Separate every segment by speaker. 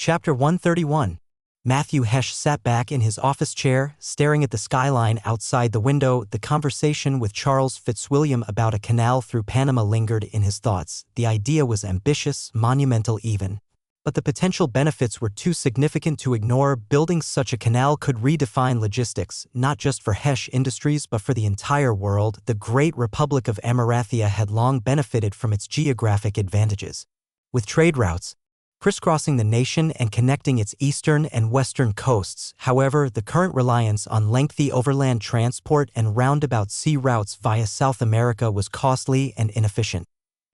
Speaker 1: Chapter 131. Matthew Hesh sat back in his office chair, staring at the skyline outside the window. The conversation with Charles Fitzwilliam about a canal through Panama lingered in his thoughts. The idea was ambitious, monumental even. But the potential benefits were too significant to ignore. Building such a canal could redefine logistics, not just for Hesh Industries but for the entire world. The Great Republic of Amarathia had long benefited from its geographic advantages. With trade routes crisscrossing the nation and connecting its eastern and western coasts. However, the current reliance on lengthy overland transport and roundabout sea routes via South America was costly and inefficient.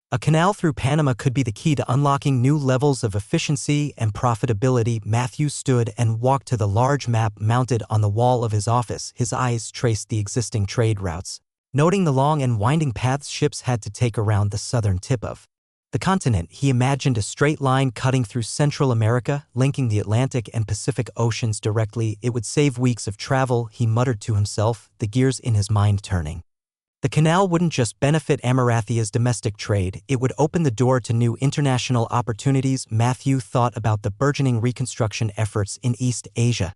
Speaker 1: A canal through Panama could be the key to unlocking new levels of efficiency and profitability. Matthew stood and walked to the large map mounted on the wall of his office. His eyes traced the existing trade routes, noting the long and winding paths ships had to take around the southern tip of the continent. He imagined a straight line cutting through Central America, linking the Atlantic and Pacific Oceans directly. It would save weeks of travel, he muttered to himself, the gears in his mind turning. The canal wouldn't just benefit Amarathia's domestic trade, it would open the door to new international opportunities. Matthew thought about the burgeoning reconstruction efforts in East Asia.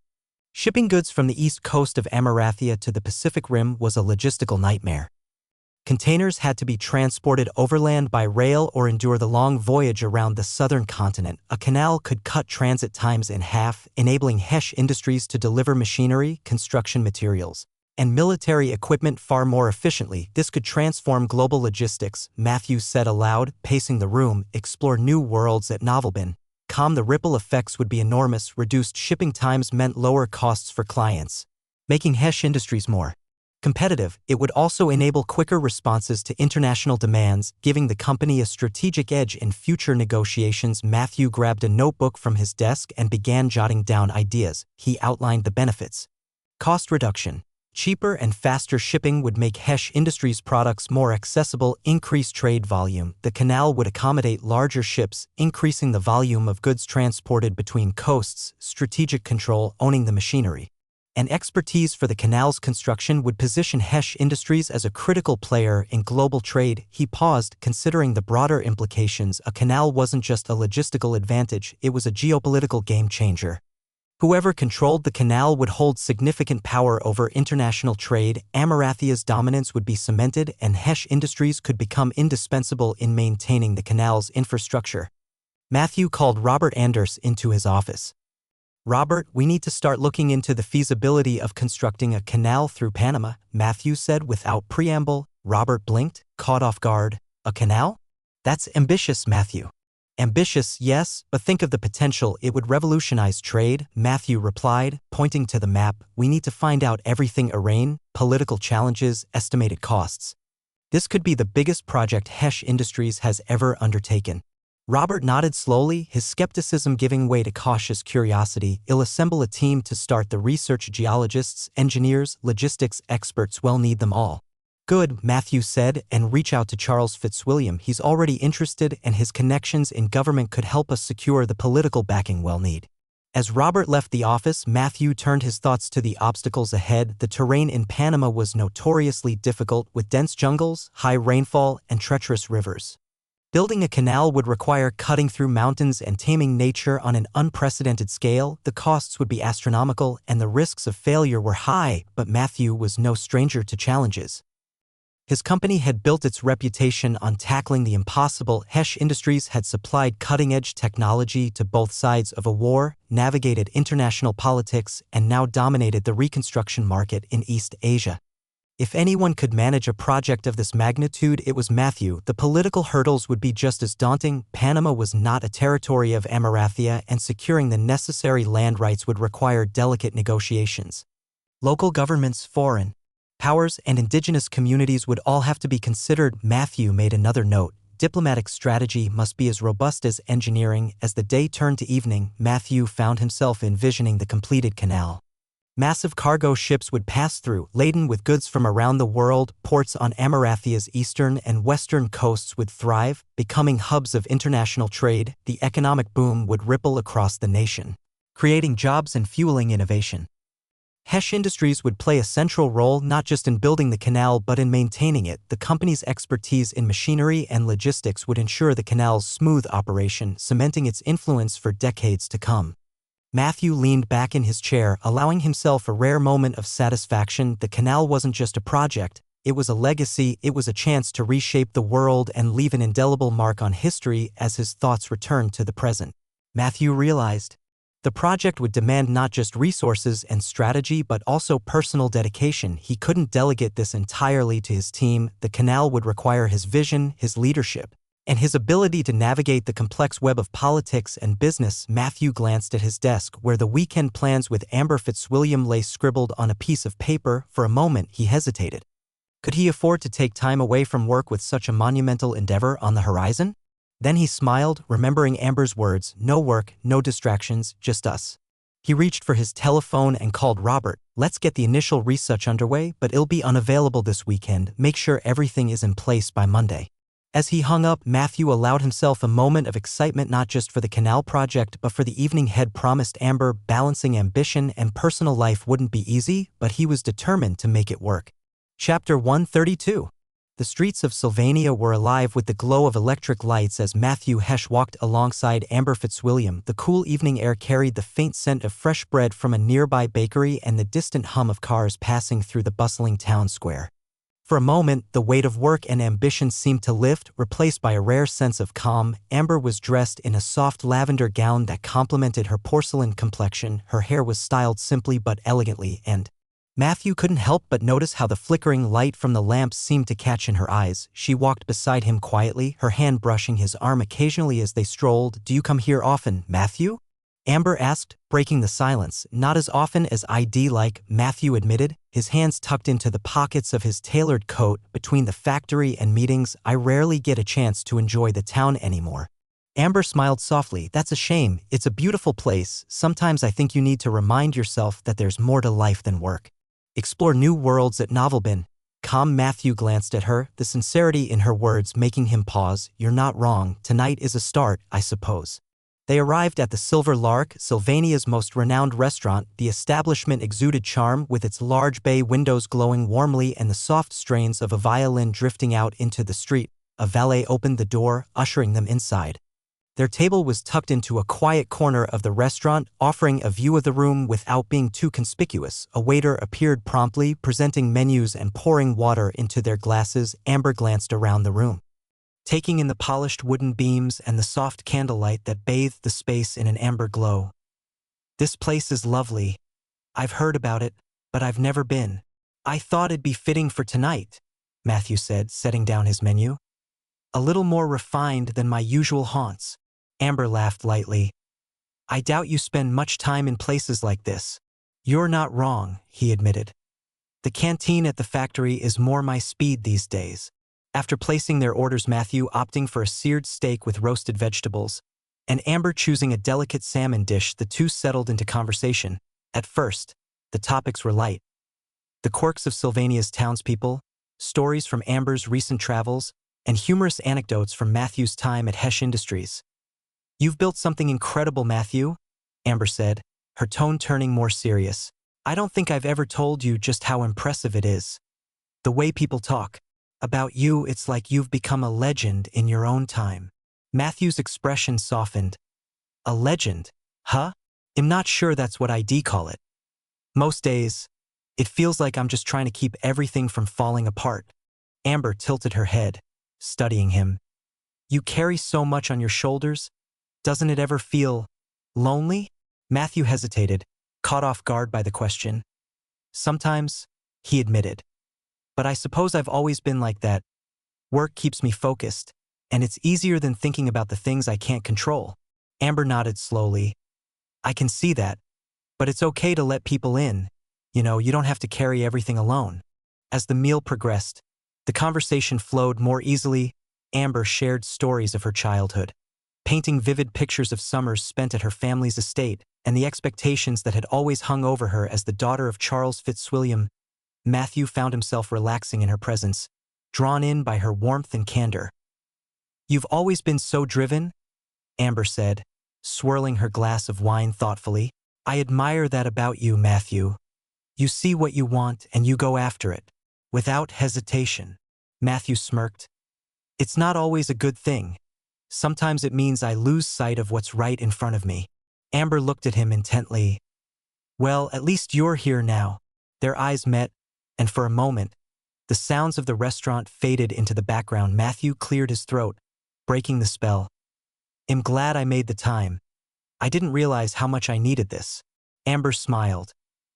Speaker 1: Shipping goods from the east coast of Amarathia to the Pacific Rim was a logistical nightmare. Containers had to be transported overland by rail or endure the long voyage around the southern continent. A canal could cut transit times in half, enabling Hesh Industries to deliver machinery, construction materials, and military equipment far more efficiently. This could transform global logistics, Matthew said aloud, pacing the room. Explore new worlds at Novelbin. The ripple effects would be enormous. Reduced shipping times meant lower costs for clients, making Hesh Industries more competitive. It would also enable quicker responses to international demands, giving the company a strategic edge in future negotiations. Matthew grabbed a notebook from his desk and began jotting down ideas. He outlined the benefits. Cost reduction. Cheaper and faster shipping would make Hesh Industries products more accessible. Increased trade volume. The canal would accommodate larger ships, increasing the volume of goods transported between coasts. Strategic control. Owning the machinery and expertise for the canal's construction would position Hesh Industries as a critical player in global trade. He paused, considering the broader implications. A canal wasn't just a logistical advantage, it was a geopolitical game-changer. Whoever controlled the canal would hold significant power over international trade. Amarathia's dominance would be cemented, and Hesh Industries could become indispensable in maintaining the canal's infrastructure. Matthew called Robert Anders into his office. Robert, we need to start looking into the feasibility of constructing a canal through Panama, Matthew said without preamble. Robert blinked, caught off guard. A canal? That's ambitious, Matthew. Ambitious, yes, but think of the potential. It would revolutionize trade, Matthew replied, pointing to the map. We need to find out everything: Iran, political challenges, estimated costs. This could be the biggest project Hesh Industries has ever undertaken. Robert nodded slowly, his skepticism giving way to cautious curiosity. I'll assemble a team to start the research. Geologists, engineers, logistics experts, we'll need them all. Good, Matthew said, and reach out to Charles Fitzwilliam. He's already interested and his connections in government could help us secure the political backing we'll need. As Robert left the office, Matthew turned his thoughts to the obstacles ahead. The terrain in Panama was notoriously difficult, with dense jungles, high rainfall, and treacherous rivers. Building a canal would require cutting through mountains and taming nature on an unprecedented scale. The costs would be astronomical and the risks of failure were high, but Matthew was no stranger to challenges. His company had built its reputation on tackling the impossible. Hesh Industries had supplied cutting-edge technology to both sides of a war, navigated international politics, and now dominated the reconstruction market in East Asia. If anyone could manage a project of this magnitude, it was Matthew. The political hurdles would be just as daunting. Panama was not a territory of Amarathia, and securing the necessary land rights would require delicate negotiations. Local governments, foreign powers, and indigenous communities would all have to be considered. Matthew made another note. Diplomatic strategy must be as robust as engineering. As the day turned to evening, Matthew found himself envisioning the completed canal. Massive cargo ships would pass through, laden with goods from around the world. Ports on Amarathia's eastern and western coasts would thrive, becoming hubs of international trade. The economic boom would ripple across the nation, creating jobs and fueling innovation. Hesh Industries would play a central role not just in building the canal but in maintaining it. The company's expertise in machinery and logistics would ensure the canal's smooth operation, cementing its influence for decades to come. Matthew leaned back in his chair, allowing himself a rare moment of satisfaction. The canal wasn't just a project, it was a legacy. It was a chance to reshape the world and leave an indelible mark on history. As his thoughts returned to the present, Matthew realized the project would demand not just resources and strategy but also personal dedication. He couldn't delegate this entirely to his team. The canal would require his vision, his leadership, and his ability to navigate the complex web of politics and business. Matthew glanced at his desk, where the weekend plans with Amber Fitzwilliam lay scribbled on a piece of paper. For a moment, he hesitated. Could he afford to take time away from work with such a monumental endeavor on the horizon? Then he smiled, remembering Amber's words, "No work, no distractions, just us." He reached for his telephone and called Robert. "Let's get the initial research underway, but it'll be unavailable this weekend. Make sure everything is in place by Monday." As he hung up, Matthew allowed himself a moment of excitement, not just for the canal project but for the evening ahead. Promised Amber, balancing ambition and personal life wouldn't be easy, but he was determined to make it work. Chapter 132. The streets of Sylvania were alive with the glow of electric lights as Matthew Hesh walked alongside Amber Fitzwilliam. The cool evening air carried the faint scent of fresh bread from a nearby bakery and the distant hum of cars passing through the bustling town square. For a moment, the weight of work and ambition seemed to lift, replaced by a rare sense of calm. Amber was dressed in a soft lavender gown that complemented her porcelain complexion. Her hair was styled simply but elegantly, and Matthew couldn't help but notice how the flickering light from the lamps seemed to catch in her eyes. She walked beside him quietly, her hand brushing his arm occasionally as they strolled. "Do you come here often, Matthew?" Amber asked, breaking the silence. "Not as often as I'd like," Matthew admitted, his hands tucked into the pockets of his tailored coat. "Between the factory and meetings, I rarely get a chance to enjoy the town anymore." Amber smiled softly. "That's a shame. It's a beautiful place. Sometimes I think you need to remind yourself that there's more to life than work. Explore new worlds at Novelbin." Calm. Matthew glanced at her, the sincerity in her words making him pause. "You're not wrong. Tonight is a start, I suppose." They arrived at the Silver Lark, Sylvania's most renowned restaurant. The establishment exuded charm, with its large bay windows glowing warmly and the soft strains of a violin drifting out into the street. A valet opened the door, ushering them inside. Their table was tucked into a quiet corner of the restaurant, offering a view of the room without being too conspicuous. A waiter appeared promptly, presenting menus and pouring water into their glasses. Amber glanced around the room, taking in the polished wooden beams and the soft candlelight that bathed the space in an amber glow. "This place is lovely. I've heard about it, but I've never been. I thought it'd be fitting for tonight," Matthew said, setting down his menu. "A little more refined than my usual haunts." Amber laughed lightly. "I doubt you spend much time in places like this." "You're not wrong," he admitted. "The canteen at the factory is more my speed these days." After placing their orders, Matthew opting for a seared steak with roasted vegetables, and Amber choosing a delicate salmon dish, the two settled into conversation. At first, the topics were light. The quirks of Sylvania's townspeople, stories from Amber's recent travels, and humorous anecdotes from Matthew's time at Hesh Industries. "You've built something incredible, Matthew," Amber said, her tone turning more serious. "I don't think I've ever told you just how impressive it is. The way people talk about you, it's like you've become a legend in your own time." Matthew's expression softened. "A legend? Huh? I'm not sure that's what I'd call it. Most days, it feels like I'm just trying to keep everything from falling apart." Amber tilted her head, studying him. "You carry so much on your shoulders. Doesn't it ever feel lonely?" Matthew hesitated, caught off guard by the question. "Sometimes," he admitted. "But I suppose I've always been like that. Work keeps me focused, and it's easier than thinking about the things I can't control." Amber nodded slowly. "I can see that, but it's okay to let people in. You know, you don't have to carry everything alone." As the meal progressed, the conversation flowed more easily. Amber shared stories of her childhood, painting vivid pictures of summers spent at her family's estate and the expectations that had always hung over her as the daughter of Charles Fitzwilliam. Matthew found himself relaxing in her presence, drawn in by her warmth and candor. "You've always been so driven," Amber said, swirling her glass of wine thoughtfully. "I admire that about you, Matthew. You see what you want and you go after it. Without hesitation. Matthew smirked. It's not always a good thing. Sometimes it means I lose sight of what's right in front of me. Amber looked at him intently. Well, at least you're here now. Their eyes met, and for a moment, the sounds of the restaurant faded into the background. Matthew cleared his throat, breaking the spell. I'm glad I made the time. I didn't realize how much I needed this. Amber smiled,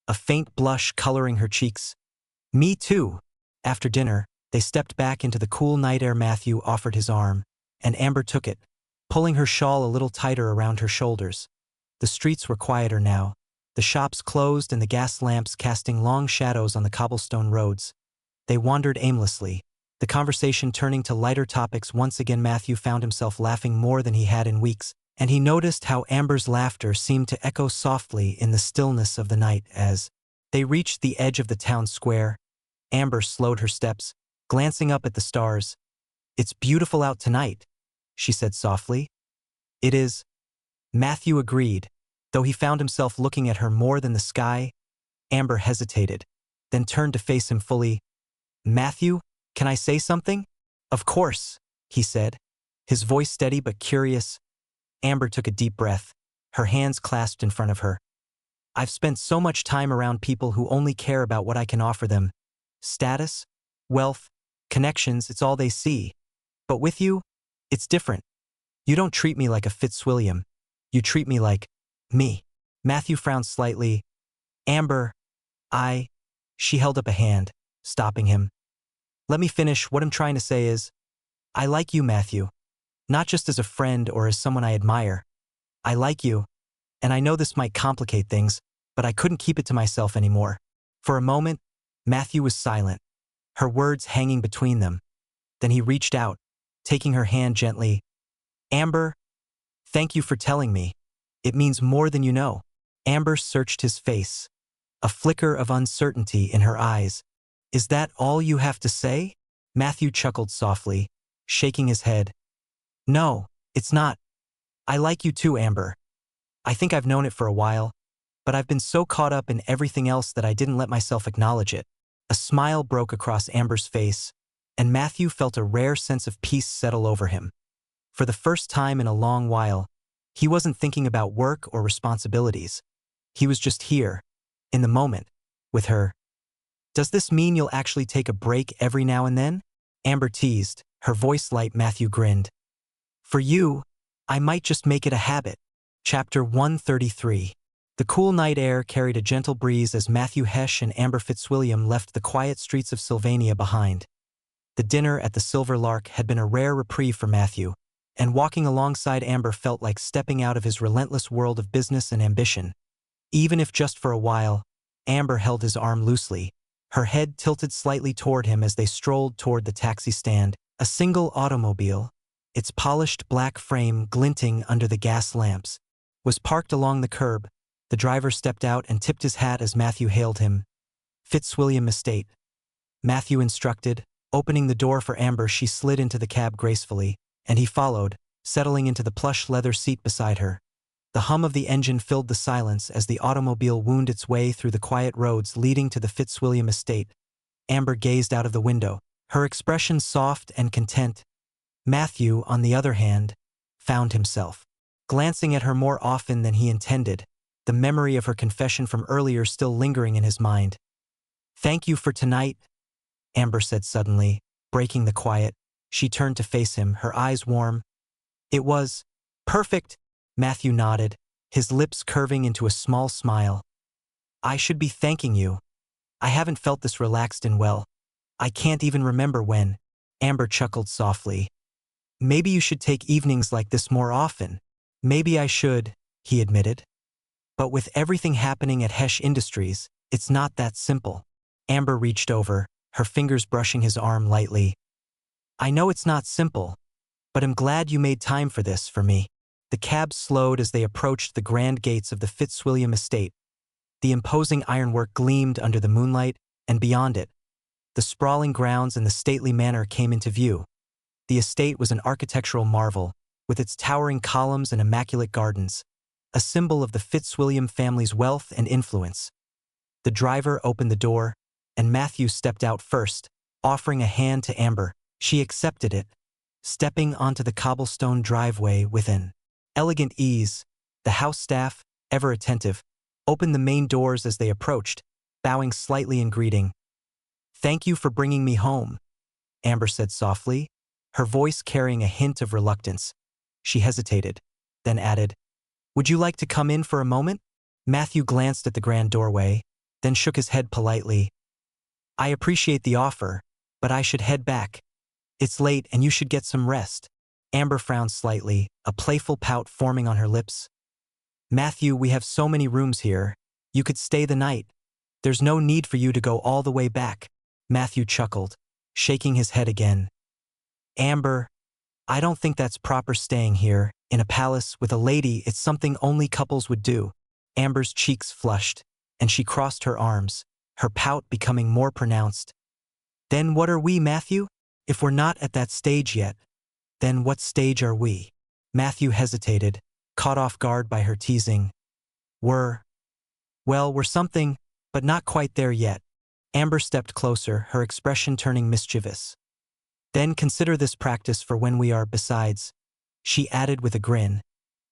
Speaker 1: a faint blush coloring her cheeks. Me too. After dinner, they stepped back into the cool night air. Matthew offered his arm, and Amber took it, pulling her shawl a little tighter around her shoulders. The streets were quieter now, the shops closed and the gas lamps casting long shadows on the cobblestone roads. They wandered aimlessly, the conversation turning to lighter topics. Once again Matthew found himself laughing more than he had in weeks, and he noticed how Amber's laughter seemed to echo softly in the stillness of the night. As they reached the edge of the town square, Amber slowed her steps, glancing up at the stars. It's beautiful out tonight, she said softly. It is. Matthew agreed, though he found himself looking at her more than the sky. Amber hesitated, then turned to face him fully. Matthew, can I say something? Of course, he said, his voice steady but curious. Amber took a deep breath, her hands clasped in front of her. I've spent so much time around people who only care about what I can offer them. Status, wealth, connections, it's all they see. But with you, it's different. You don't treat me like a Fitzwilliam. You treat me like me. Matthew frowned slightly. Amber, she held up a hand, stopping him. Let me finish. What I'm trying to say is, I like you, Matthew. Not just as a friend or as someone I admire. I like you, and I know this might complicate things, but I couldn't keep it to myself anymore. For a moment, Matthew was silent, her words hanging between them. Then he reached out, taking her hand gently. Amber, thank you for telling me. It means more than you know. Amber searched his face, a flicker of uncertainty in her eyes. Is that all you have to say? Matthew chuckled softly, shaking his head. No, it's not. I like you too, Amber. I think I've known it for a while, but I've been so caught up in everything else that I didn't let myself acknowledge it. A smile broke across Amber's face, and Matthew felt a rare sense of peace settle over him. For the first time in a long while, he wasn't thinking about work or responsibilities. He was just here, in the moment, with her. Does this mean you'll actually take a break every now and then? Amber teased, her voice light. Matthew grinned. For you, I might just make it a habit. Chapter 133. The cool night air carried a gentle breeze as Matthew Hesh and Amber Fitzwilliam left the quiet streets of Sylvania behind. The dinner at the Silver Lark had been a rare reprieve for Matthew, and walking alongside Amber felt like stepping out of his relentless world of business and ambition. Even if just for a while, Amber held his arm loosely, her head tilted slightly toward him as they strolled toward the taxi stand, a single automobile, its polished black frame glinting under the gas lamps, was parked along the curb. The driver stepped out and tipped his hat as Matthew hailed him. Fitzwilliam Estate. Matthew instructed, opening the door for Amber. She slid into the cab gracefully, and he followed, settling into the plush leather seat beside her. The hum of the engine filled the silence as the automobile wound its way through the quiet roads leading to the Fitzwilliam estate. Amber gazed out of the window, her expression soft and content. Matthew, on the other hand, found himself glancing at her more often than he intended, the memory of her confession from earlier still lingering in his mind. Thank you for tonight, Amber said suddenly, breaking the quiet. She turned to face him, her eyes warm. It was perfect, Matthew nodded, his lips curving into a small smile. I should be thanking you. I haven't felt this relaxed in I can't even remember when. Amber chuckled softly. Maybe you should take evenings like this more often. Maybe I should, he admitted. But with everything happening at Hesh Industries, it's not that simple. Amber reached over, her fingers brushing his arm lightly. I know it's not simple, but I'm glad you made time for this for me. The cab slowed as they approached the grand gates of the Fitzwilliam estate. The imposing ironwork gleamed under the moonlight, and beyond it, the sprawling grounds and the stately manor came into view. The estate was an architectural marvel, with its towering columns and immaculate gardens, a symbol of the Fitzwilliam family's wealth and influence. The driver opened the door, and Matthew stepped out first, offering a hand to Amber. She accepted it, stepping onto the cobblestone driveway with an elegant ease. The house staff, ever attentive, opened the main doors as they approached, bowing slightly in greeting. "Thank you for bringing me home," Amber said softly, her voice carrying a hint of reluctance. She hesitated, then added, "Would you like to come in for a moment?" Matthew glanced at the grand doorway, then shook his head politely. "I appreciate the offer, but I should head back. It's late and you should get some rest." Amber frowned slightly, a playful pout forming on her lips. "Matthew, we have so many rooms here. You could stay the night. There's no need for you to go all the way back." Matthew chuckled, shaking his head again. "Amber, I don't think that's proper staying here, in a palace with a lady. It's something only couples would do." Amber's cheeks flushed, and she crossed her arms, her pout becoming more pronounced. "Then what are we, Matthew? If we're not at that stage yet, then what stage are we?" Matthew hesitated, caught off guard by her teasing. We're something, but not quite there yet." Amber stepped closer, her expression turning mischievous. "Then consider this practice for when we are. Besides," she added with a grin,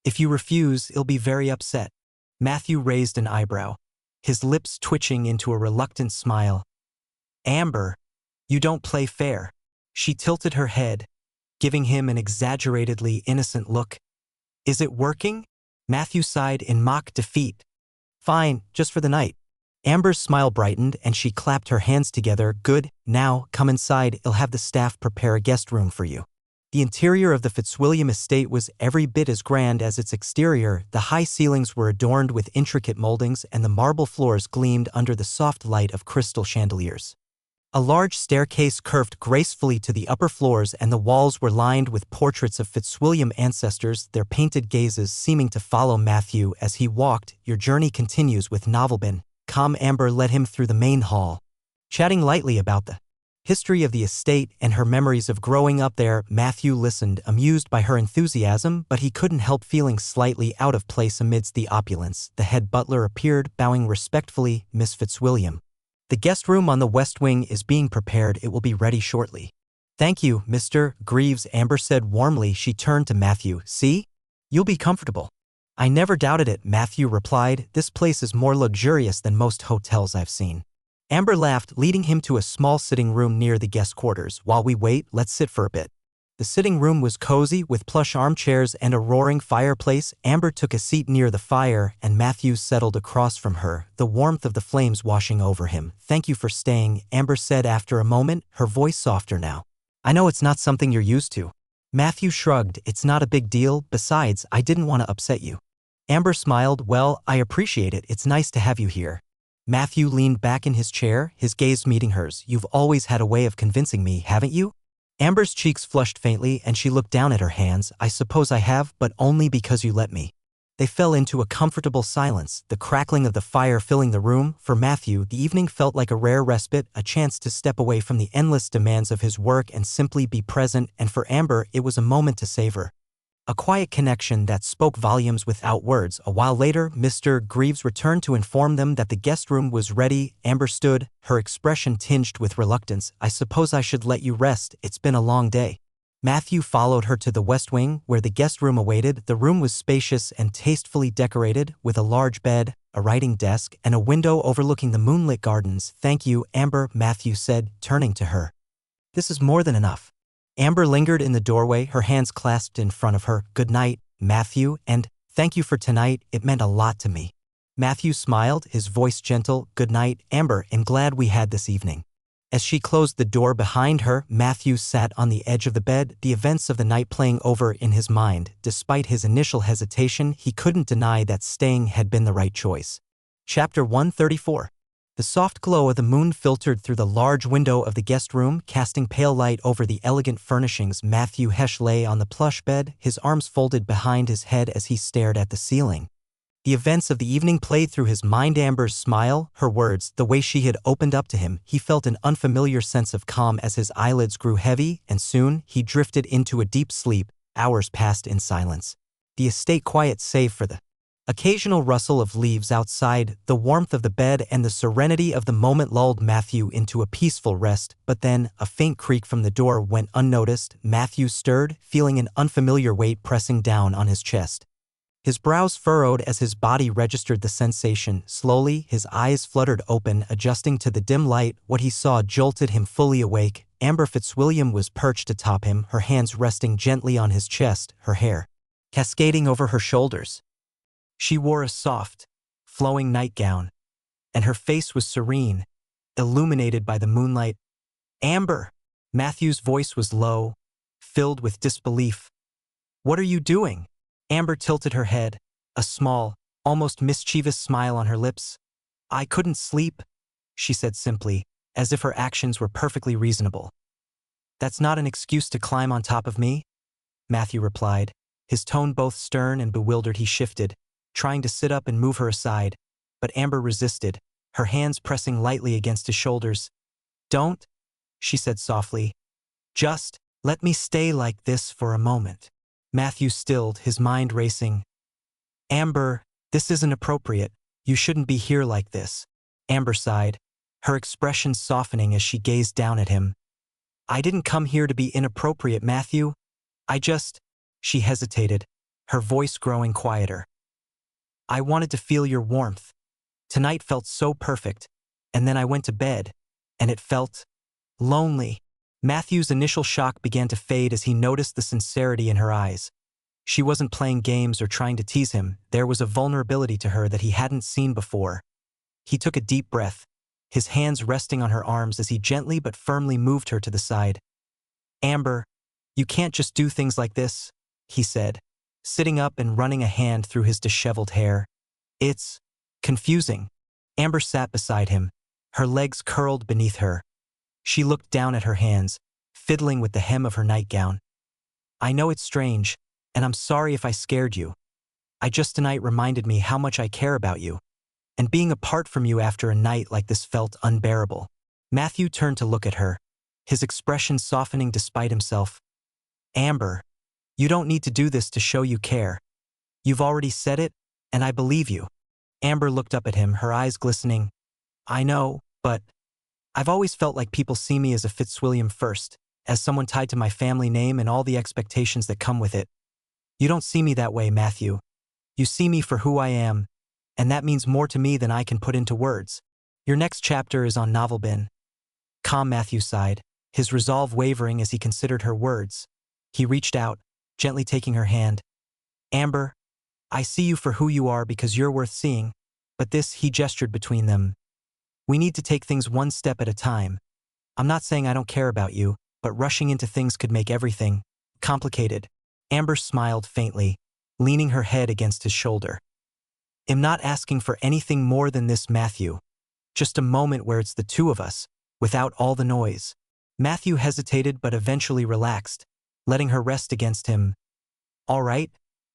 Speaker 1: "if you refuse, he'll be very upset." Matthew raised an eyebrow, his lips twitching into a reluctant smile. "Amber, you don't play fair." She tilted her head, giving him an exaggeratedly innocent look. "Is it working?" Matthew sighed in mock defeat. "Fine, just for the night." Amber's smile brightened and she clapped her hands together. "Good, now, come inside. I'll have the staff prepare a guest room for you." The interior of the Fitzwilliam estate was every bit as grand as its exterior. The high ceilings were adorned with intricate moldings and the marble floors gleamed under the soft light of crystal chandeliers. A large staircase curved gracefully to the upper floors and the walls were lined with portraits of Fitzwilliam ancestors, their painted gazes seeming to follow Matthew as he walked. "Your journey continues with Novelbin." Calm Amber led him through the main hall, chatting lightly about the history of the estate and her memories of growing up there. Matthew listened, amused by her enthusiasm, but he couldn't help feeling slightly out of place amidst the opulence. The head butler appeared, bowing respectfully. "Miss Fitzwilliam, the guest room on the west wing is being prepared. It will be ready shortly." "Thank you, Mr. Greaves," Amber said warmly. She turned to Matthew. "See? You'll be comfortable." "I never doubted it," Matthew replied. "This place is more luxurious than most hotels I've seen." Amber laughed, leading him to a small sitting room near the guest quarters. "While we wait, let's sit for a bit." The sitting room was cozy, with plush armchairs and a roaring fireplace. Amber took a seat near the fire, and Matthew settled across from her, the warmth of the flames washing over him. "Thank you for staying," Amber said after a moment, her voice softer now. "I know it's not something you're used to." Matthew shrugged. "It's not a big deal. Besides, I didn't want to upset you." Amber smiled. "Well, I appreciate it. It's nice to have you here." Matthew leaned back in his chair, his gaze meeting hers. "You've always had a way of convincing me, haven't you?" Amber's cheeks flushed faintly and she looked down at her hands. "I suppose I have, but only because you let me." They fell into a comfortable silence, the crackling of the fire filling the room. For Matthew, the evening felt like a rare respite, a chance to step away from the endless demands of his work and simply be present, and for Amber, it was a moment to savor. A quiet connection that spoke volumes without words. A while later, Mr. Greaves returned to inform them that the guest room was ready. Amber stood, her expression tinged with reluctance. "I suppose I should let you rest. It's been a long day." Matthew followed her to the west wing, where the guest room awaited. The room was spacious and tastefully decorated, with a large bed, a writing desk, and a window overlooking the moonlit gardens. "Thank you, Amber," Matthew said, turning to her. "This is more than enough." Amber lingered in the doorway, her hands clasped in front of her. "Good night, Matthew, and thank you for tonight. It meant a lot to me." Matthew smiled, his voice gentle. "Good night, Amber, and glad we had this evening." As she closed the door behind her, Matthew sat on the edge of the bed, the events of the night playing over in his mind. Despite his initial hesitation, he couldn't deny that staying had been the right choice. Chapter 134. The soft glow of the moon filtered through the large window of the guest room, casting pale light over the elegant furnishings. Matthew Hesh lay on the plush bed, his arms folded behind his head as he stared at the ceiling. The events of the evening played through his mind. Amber's smile, her words, the way she had opened up to him. He felt an unfamiliar sense of calm as his eyelids grew heavy, and soon he drifted into a deep sleep. Hours passed in silence. The estate quiet save for the Occasional rustle of leaves outside, the warmth of the bed and the serenity of the moment lulled Matthew into a peaceful rest, but then a faint creak from the door went unnoticed. Matthew stirred, feeling an unfamiliar weight pressing down on his chest. His brows furrowed as his body registered the sensation. Slowly, his eyes fluttered open, adjusting to the dim light. What he saw jolted him fully awake. Amber Fitzwilliam was perched atop him, her hands resting gently on his chest, her hair cascading over her shoulders. She wore a soft, flowing nightgown, and her face was serene, illuminated by the moonlight. "Amber!" Matthew's voice was low, filled with disbelief. "What are you doing?" Amber tilted her head, a small, almost mischievous smile on her lips. "I couldn't sleep," she said simply, as if her actions were perfectly reasonable. "That's not an excuse to climb on top of me," Matthew replied, his tone both stern and bewildered. He shifted, trying to sit up and move her aside, but Amber resisted, her hands pressing lightly against his shoulders. "Don't," she said softly. "Just let me stay like this for a moment." Matthew stilled, his mind racing. "Amber, this isn't appropriate. You shouldn't be here like this." Amber sighed, her expression softening as she gazed down at him. "I didn't come here to be inappropriate, Matthew. She hesitated, her voice growing quieter. "I wanted to feel your warmth. Tonight felt so perfect, and then I went to bed, and it felt lonely." Matthew's initial shock began to fade as he noticed the sincerity in her eyes. She wasn't playing games or trying to tease him. There was a vulnerability to her that he hadn't seen before. He took a deep breath, his hands resting on her arms as he gently but firmly moved her to the side. "Amber, you can't just do things like this," he said, sitting up and running a hand through his disheveled hair. "It's confusing." Amber sat beside him, her legs curled beneath her. She looked down at her hands, fiddling with the hem of her nightgown. "I know it's strange, and I'm sorry if I scared you. Tonight reminded me how much I care about you, and being apart from you after a night like this felt unbearable." Matthew turned to look at her, his expression softening despite himself. "Amber, you don't need to do this to show you care. You've already said it, and I believe you." Amber looked up at him, her eyes glistening. "I know, but I've always felt like people see me as a Fitzwilliam first, as someone tied to my family name and all the expectations that come with it. You don't see me that way, Matthew. You see me for who I am, and that means more to me than I can put into words. Your next chapter is on Novel Bin." Calm Matthew sighed, his resolve wavering as he considered her words. He reached out, gently taking her hand. "Amber, I see you for who you are because you're worth seeing, but this," he gestured between them. "We need to take things one step at a time. I'm not saying I don't care about you, but rushing into things could make everything complicated." Amber smiled faintly, leaning her head against his shoulder. "I'm not asking for anything more than this, Matthew. Just a moment where it's the two of us, without all the noise." Matthew hesitated but eventually relaxed, letting her rest against him. "All right,"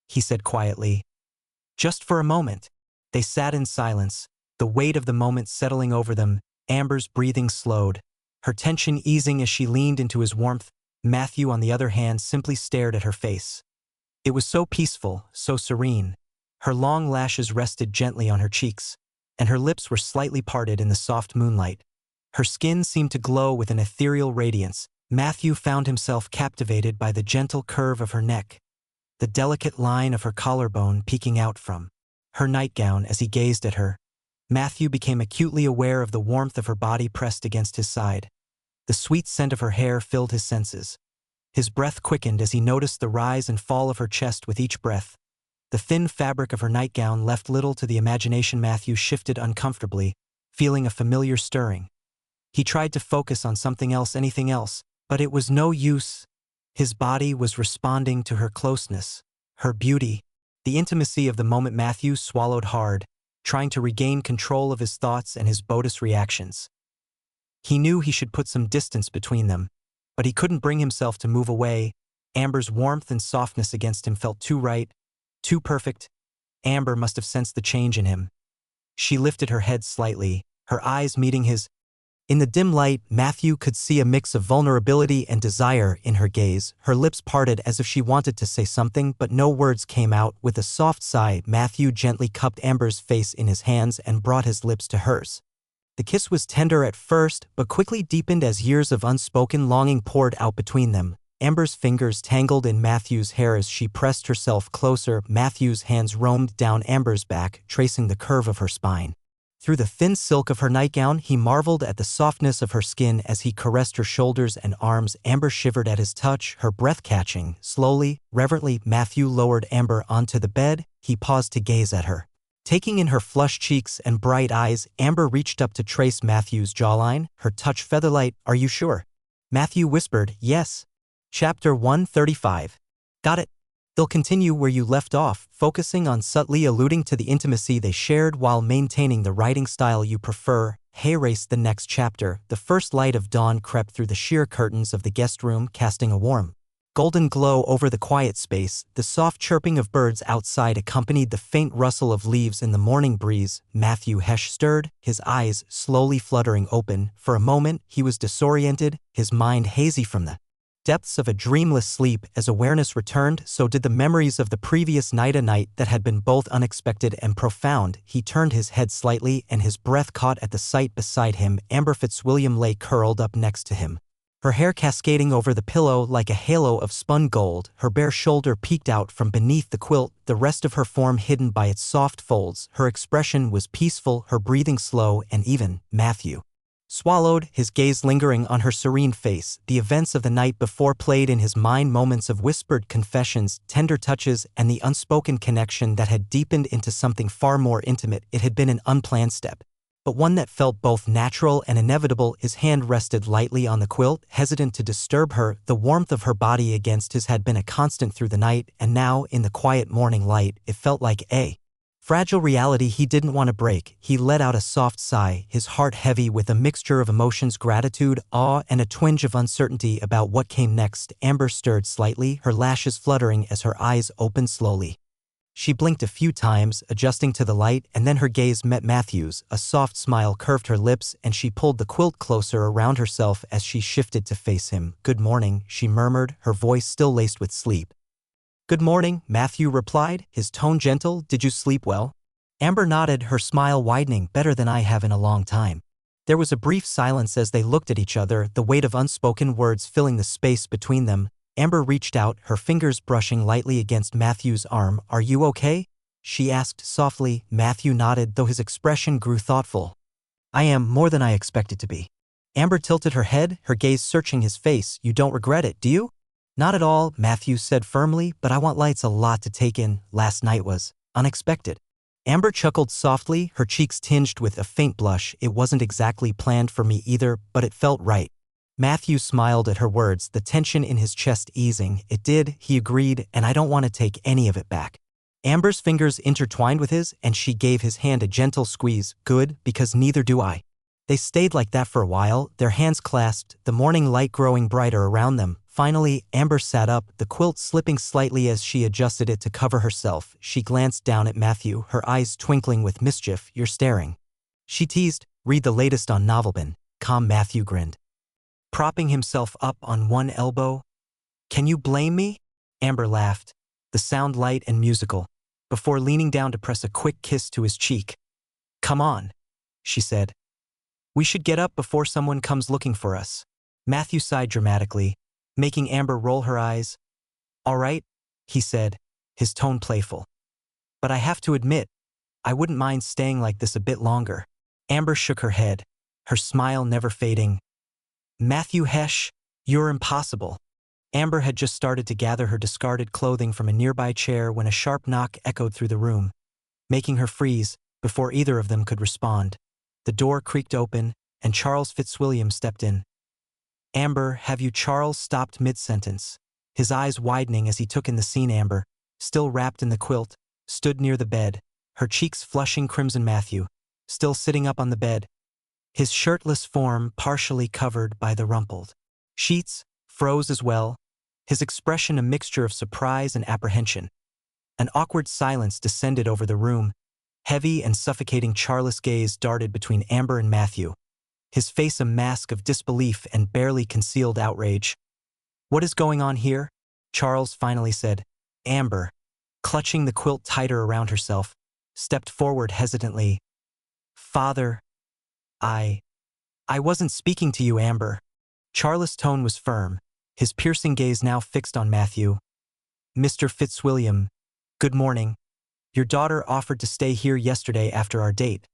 Speaker 1: he said quietly. "Just for a moment." They sat in silence, the weight of the moment settling over them. Amber's breathing slowed, her tension easing as she leaned into his warmth. Matthew, on the other hand, simply stared at her face. It was so peaceful, so serene. Her long lashes rested gently on her cheeks, and her lips were slightly parted in the soft moonlight. Her skin seemed to glow with an ethereal radiance. Matthew found himself captivated by the gentle curve of her neck, the delicate line of her collarbone peeking out from her nightgown as he gazed at her. Matthew became acutely aware of the warmth of her body pressed against his side. The sweet scent of her hair filled his senses. His breath quickened as he noticed the rise and fall of her chest with each breath. The thin fabric of her nightgown left little to the imagination. Matthew shifted uncomfortably, feeling a familiar stirring. He tried to focus on something else, anything else, but it was no use. His body was responding to her closeness, her beauty, the intimacy of the moment. Matthew swallowed hard, trying to regain control of his thoughts and his bogus reactions. He knew he should put some distance between them, but he couldn't bring himself to move away. Amber's warmth and softness against him felt too right, too perfect. Amber must have sensed the change in him. She lifted her head slightly, her eyes meeting his. In the dim light, Matthew could see a mix of vulnerability and desire in her gaze. Her lips parted as if she wanted to say something, but no words came out. With a soft sigh, Matthew gently cupped Amber's face in his hands and brought his lips to hers. The kiss was tender at first, but quickly deepened as years of unspoken longing poured out between them. Amber's fingers tangled in Matthew's hair as she pressed herself closer. Matthew's hands roamed down Amber's back, tracing the curve of her spine. Through the thin silk of her nightgown, he marveled at the softness of her skin as he caressed her shoulders and arms. Amber shivered at his touch, her breath catching. Slowly, reverently, Matthew lowered Amber onto the bed. He paused to gaze at her. Taking in her flushed cheeks and bright eyes, Amber reached up to trace Matthew's jawline, her touch featherlight. "Are you sure?" Matthew whispered, "Yes." Chapter 135. Got it. They'll continue where you left off, focusing on subtly alluding to the intimacy they shared while maintaining the writing style you prefer. Hey, race the next chapter. The first light of dawn crept through the sheer curtains of the guest room, casting a warm, golden glow over the quiet space. The soft chirping of birds outside accompanied the faint rustle of leaves in the morning breeze. Matthew Hesh stirred, his eyes slowly fluttering open. For a moment, he was disoriented, his mind hazy from the depths of a dreamless sleep. As awareness returned, so did the memories of the previous night, a night that had been both unexpected and profound. He turned his head slightly, and his breath caught at the sight beside him. Amber Fitzwilliam lay curled up next to him, her hair cascading over the pillow like a halo of spun gold. Her bare shoulder peeked out from beneath the quilt, the rest of her form hidden by its soft folds. Her expression was peaceful, her breathing slow and even. Matthew swallowed, his gaze lingering on her serene face. The events of the night before played in his mind, moments of whispered confessions, tender touches, and the unspoken connection that had deepened into something far more intimate. It had been an unplanned step, but one that felt both natural and inevitable. His hand rested lightly on the quilt, hesitant to disturb her. The warmth of her body against his had been a constant through the night, and now, in the quiet morning light, it felt like a fragile reality he didn't want to break. He let out a soft sigh, his heart heavy with a mixture of emotions, gratitude, awe, and a twinge of uncertainty about what came next. Amber stirred slightly, her lashes fluttering as her eyes opened slowly. She blinked a few times, adjusting to the light, and then her gaze met Matthew's. A soft smile curved her lips, and she pulled the quilt closer around herself as she shifted to face him. "Good morning," she murmured, her voice still laced with sleep. "Good morning," Matthew replied, his tone gentle. "Did you sleep well?" Amber nodded, her smile widening. "Better than I have in a long time." There was a brief silence as they looked at each other, the weight of unspoken words filling the space between them. Amber reached out, her fingers brushing lightly against Matthew's arm. "Are you okay?" she asked softly. Matthew nodded, though his expression grew thoughtful. "I am, more than I expected to be." Amber tilted her head, her gaze searching his face. "You don't regret it, do you?" "Not at all," Matthew said firmly, "but I want lights a lot to take in. Last night was unexpected." Amber chuckled softly, her cheeks tinged with a faint blush. "It wasn't exactly planned for me either, but it felt right." Matthew smiled at her words, the tension in his chest easing. "It did," he agreed, "and I don't want to take any of it back." Amber's fingers intertwined with his, and she gave his hand a gentle squeeze. "Good, because neither do I." They stayed like that for a while, their hands clasped, the morning light growing brighter around them. Finally, Amber sat up, the quilt slipping slightly as she adjusted it to cover herself. She glanced down at Matthew, her eyes twinkling with mischief. "You're staring," she teased. "Read the latest on Novelbin." Calm. Matthew grinned, propping himself up on one elbow. "Can you blame me?" Amber laughed, the sound light and musical, before leaning down to press a quick kiss to his cheek. "Come on," she said. "We should get up before someone comes looking for us." Matthew sighed dramatically, making Amber roll her eyes. "All right," he said, his tone playful. "But I have to admit, I wouldn't mind staying like this a bit longer." Amber shook her head, her smile never fading. "Matthew Hesh, you're impossible." Amber had just started to gather her discarded clothing from a nearby chair when a sharp knock echoed through the room, making her freeze before either of them could respond. The door creaked open, and Charles Fitzwilliam stepped in. "Amber, have you?" Charles stopped mid-sentence, his eyes widening as he took in the scene. Amber, still wrapped in the quilt, stood near the bed, her cheeks flushing crimson. Matthew, still sitting up on the bed, his shirtless form partially covered by the rumpled sheets, froze as well, his expression a mixture of surprise and apprehension. An awkward silence descended over the room, heavy and suffocating. Charles' gaze darted between Amber and Matthew, his face a mask of disbelief and barely concealed outrage. "What is going on here?" Charles finally said. Amber, clutching the quilt tighter around herself, stepped forward hesitantly. "Father, I wasn't speaking to you, Amber." Charles' tone was firm, his piercing gaze now fixed on Matthew. "Mr. Fitzwilliam, good morning. Your daughter offered to stay here yesterday after our date.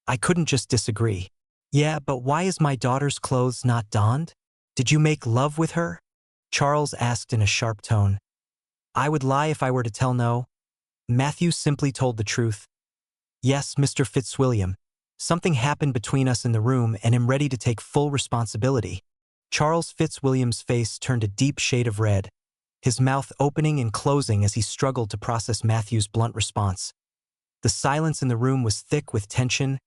Speaker 1: I couldn't just disagree." "Yeah, but why is my daughter's clothes not donned? Did you make love with her?" Charles asked in a sharp tone. "I would lie if I were to tell no." Matthew simply told the truth. "Yes, Mr. Fitzwilliam. Something happened between us in the room and am ready to take full responsibility." Charles Fitzwilliam's face turned a deep shade of red, his mouth opening and closing as he struggled to process Matthew's blunt response. The silence in the room was thick with tension,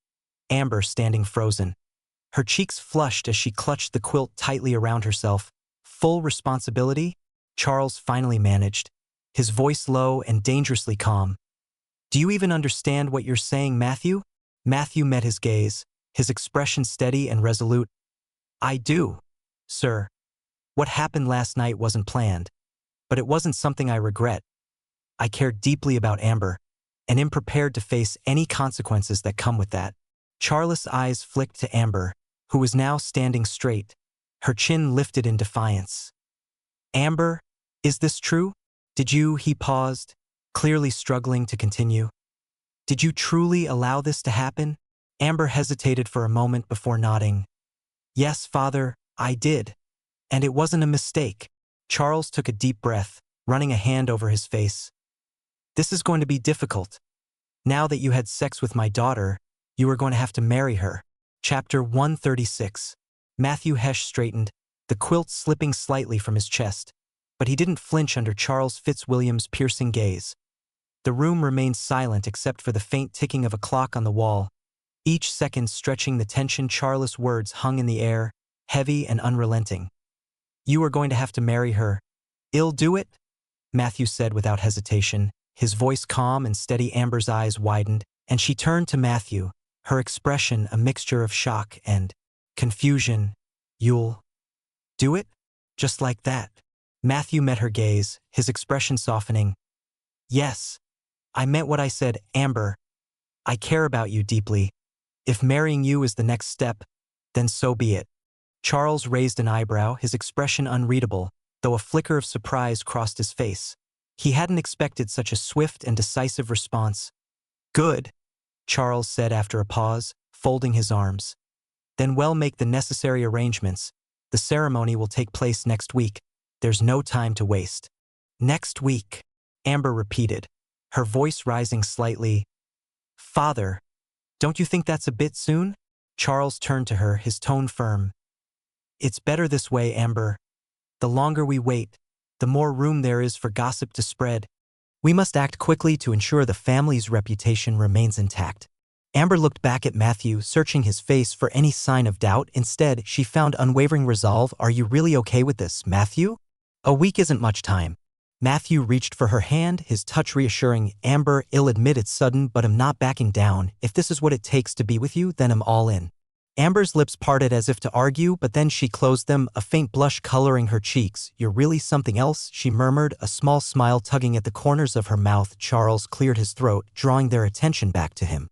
Speaker 1: Amber standing frozen. Her cheeks flushed as she clutched the quilt tightly around herself. "Full responsibility?" Charles finally managed, his voice low and dangerously calm. "Do you even understand what you're saying, Matthew?" Matthew met his gaze, his expression steady and resolute. "I do, sir. What happened last night wasn't planned, but it wasn't something I regret. I care deeply about Amber, and am prepared to face any consequences that come with that." Charles' eyes flicked to Amber, who was now standing straight, her chin lifted in defiance. "Amber, is this true? Did you," he paused, clearly struggling to continue. "Did you truly allow this to happen?" Amber hesitated for a moment before nodding. "Yes, Father, I did. And it wasn't a mistake." Charles took a deep breath, running a hand over his face. "This is going to be difficult. Now that you had sex with my daughter, you are going to have to marry her." Chapter 136. Matthew Hesh straightened, the quilt slipping slightly from his chest, but he didn't flinch under Charles Fitzwilliam's piercing gaze. The room remained silent except for the faint ticking of a clock on the wall, each second stretching the tension. Charles' words hung in the air, heavy and unrelenting. "You are going to have to marry her. I'll do it?" Matthew said without hesitation, his voice calm and steady. Amber's eyes widened, and she turned to Matthew, her expression a mixture of shock and confusion. "You'll do it? Just like that?" Matthew met her gaze, his expression softening. "Yes. I meant what I said, Amber. I care about you deeply. If marrying you is the next step, then so be it." Charles raised an eyebrow, his expression unreadable, though a flicker of surprise crossed his face. He hadn't expected such a swift and decisive response. "Good," Charles said after a pause, folding his arms. "Then we'll make the necessary arrangements. The ceremony will take place next week. There's no time to waste." "Next week," Amber repeated, her voice rising slightly. "Father, don't you think that's a bit soon?" Charles turned to her, his tone firm. "It's better this way, Amber. The longer we wait, the more room there is for gossip to spread. We must act quickly to ensure the family's reputation remains intact." Amber looked back at Matthew, searching his face for any sign of doubt. Instead, she found unwavering resolve. "Are you really okay with this, Matthew? A week isn't much time." Matthew reached for her hand, his touch reassuring. "Amber, I'll admit it's sudden, but I'm not backing down. If this is what it takes to be with you, then I'm all in." Amber's lips parted as if to argue, but then she closed them, a faint blush coloring her cheeks. "You're really something else," she murmured, a small smile tugging at the corners of her mouth. Charles cleared his throat, drawing their attention back to him.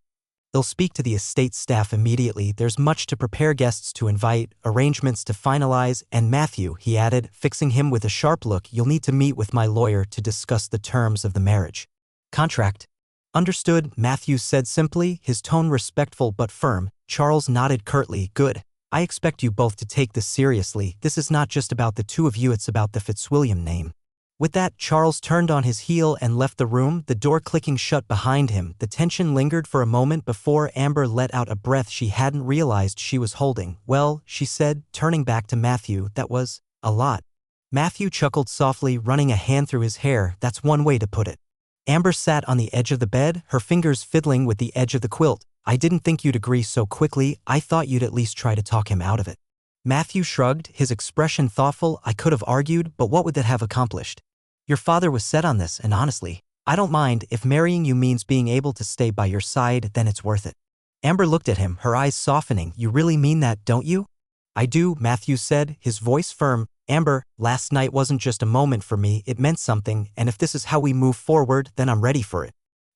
Speaker 1: "They'll speak to the estate staff immediately. There's much to prepare, guests to invite, arrangements to finalize, and Matthew," he added, fixing him with a sharp look, "you'll need to meet with my lawyer to discuss the terms of the marriage contract." "Understood," Matthew said simply, his tone respectful but firm. Charles nodded curtly. "Good. I expect you both to take this seriously. This is not just about the two of you, it's about the Fitzwilliam name." With that, Charles turned on his heel and left the room, the door clicking shut behind him. The tension lingered for a moment before Amber let out a breath she hadn't realized she was holding. "Well," she said, turning back to Matthew, "that was a lot." Matthew chuckled softly, running a hand through his hair. "That's one way to put it." Amber sat on the edge of the bed, her fingers fiddling with the edge of the quilt. "I didn't think you'd agree so quickly. I thought you'd at least try to talk him out of it." Matthew shrugged, his expression thoughtful. "I could have argued, but what would that have accomplished? Your father was set on this, and honestly, I don't mind. If marrying you means being able to stay by your side, then it's worth it." Amber looked at him, her eyes softening. You really mean that, don't you? I do, Matthew said, his voice firm. Amber, last night wasn't just a moment for me, it meant something, and if this is how we move forward, then I'm ready for it.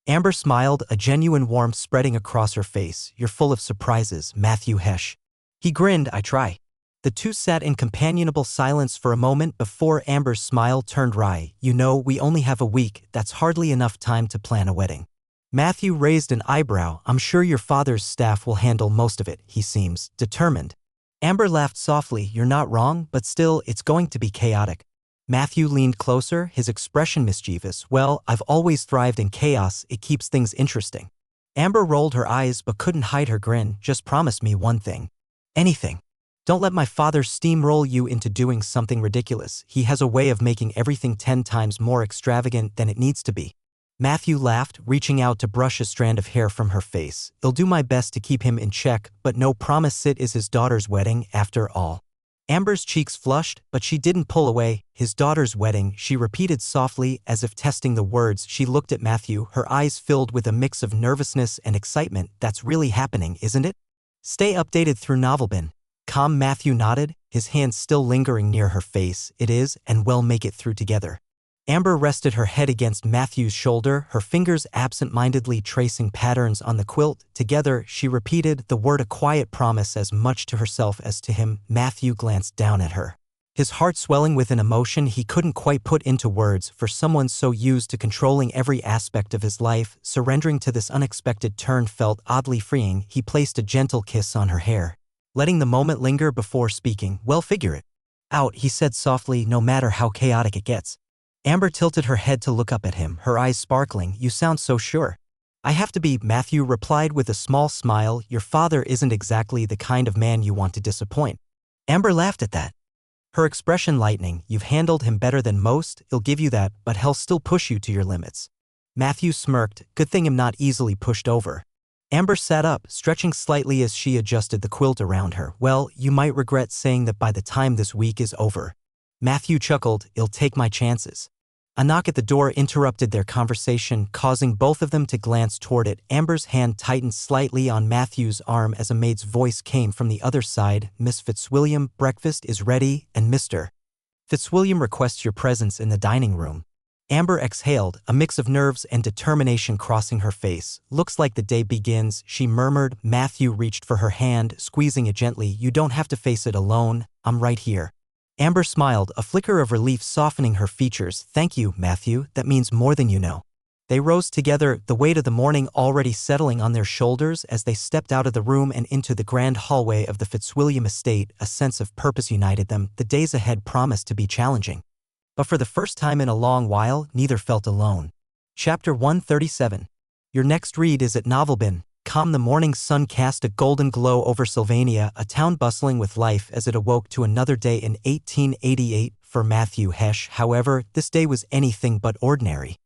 Speaker 1: Amber smiled, a genuine warmth spreading across her face. You're full of surprises, Matthew Hesh. He grinned, I try. The two sat in companionable silence for a moment before Amber's smile turned wry. You know, we only have a week, that's hardly enough time to plan a wedding. Matthew raised an eyebrow. I'm sure your father's staff will handle most of it, he seems determined. Amber laughed softly. You're not wrong, but still, it's going to be chaotic. Matthew leaned closer, his expression mischievous. Well, I've always thrived in chaos, it keeps things interesting. Amber rolled her eyes but couldn't hide her grin. Just promise me one thing. Anything. Don't let my father steamroll you into doing something ridiculous. He has a way of making everything 10 times more extravagant than it needs to be. Matthew laughed, reaching out to brush a strand of hair from her face. I'll do my best to keep him in check, but no promise. It is his daughter's wedding, after all. Amber's cheeks flushed, but she didn't pull away. His daughter's wedding, she repeated softly, as if testing the words. She looked at Matthew, her eyes filled with a mix of nervousness and excitement. That's really happening, isn't it? Stay updated through Novelbin. Calm. Matthew nodded, his hands still lingering near her face. It is, and we'll make it through together. Amber rested her head against Matthew's shoulder, her fingers absent-mindedly tracing patterns on the quilt. Together, she repeated the word, a quiet promise as much to herself as to him. Matthew glanced down at her, his heart swelling with an emotion he couldn't quite put into words. For someone so used to controlling every aspect of his life, surrendering to this unexpected turn felt oddly freeing. He placed a gentle kiss on her hair, letting the moment linger before speaking. Well, figure it out, he said softly, no matter how chaotic it gets. Amber tilted her head to look up at him, her eyes sparkling. You sound so sure. I have to be, Matthew replied with a small smile. Your father isn't exactly the kind of man you want to disappoint. Amber laughed at that, her expression lightening. You've handled him better than most, he'll give you that, but he'll still push you to your limits. Matthew smirked. Good thing I'm not easily pushed over. Amber sat up, stretching slightly as she adjusted the quilt around her. Well, you might regret saying that by the time this week is over. Matthew chuckled. I'll take my chances. A knock at the door interrupted their conversation, causing both of them to glance toward it. Amber's hand tightened slightly on Matthew's arm as a maid's voice came from the other side. Miss Fitzwilliam, breakfast is ready, and Mr. Fitzwilliam requests your presence in the dining room. Amber exhaled, a mix of nerves and determination crossing her face. Looks like the day begins, she murmured. Matthew reached for her hand, squeezing it gently. You don't have to face it alone, I'm right here. Amber smiled, a flicker of relief softening her features. Thank you, Matthew, that means more than you know. They rose together, the weight of the morning already settling on their shoulders as they stepped out of the room and into the grand hallway of the Fitzwilliam estate. A sense of purpose united them. The days ahead promised to be challenging. But for the first time in a long while, neither felt alone. Chapter 137. Your next read is at Novelbin. The morning sun cast a golden glow over Sylvania, a town bustling with life as it awoke to another day in 1888. For Matthew Hesh, however, this day was anything but ordinary.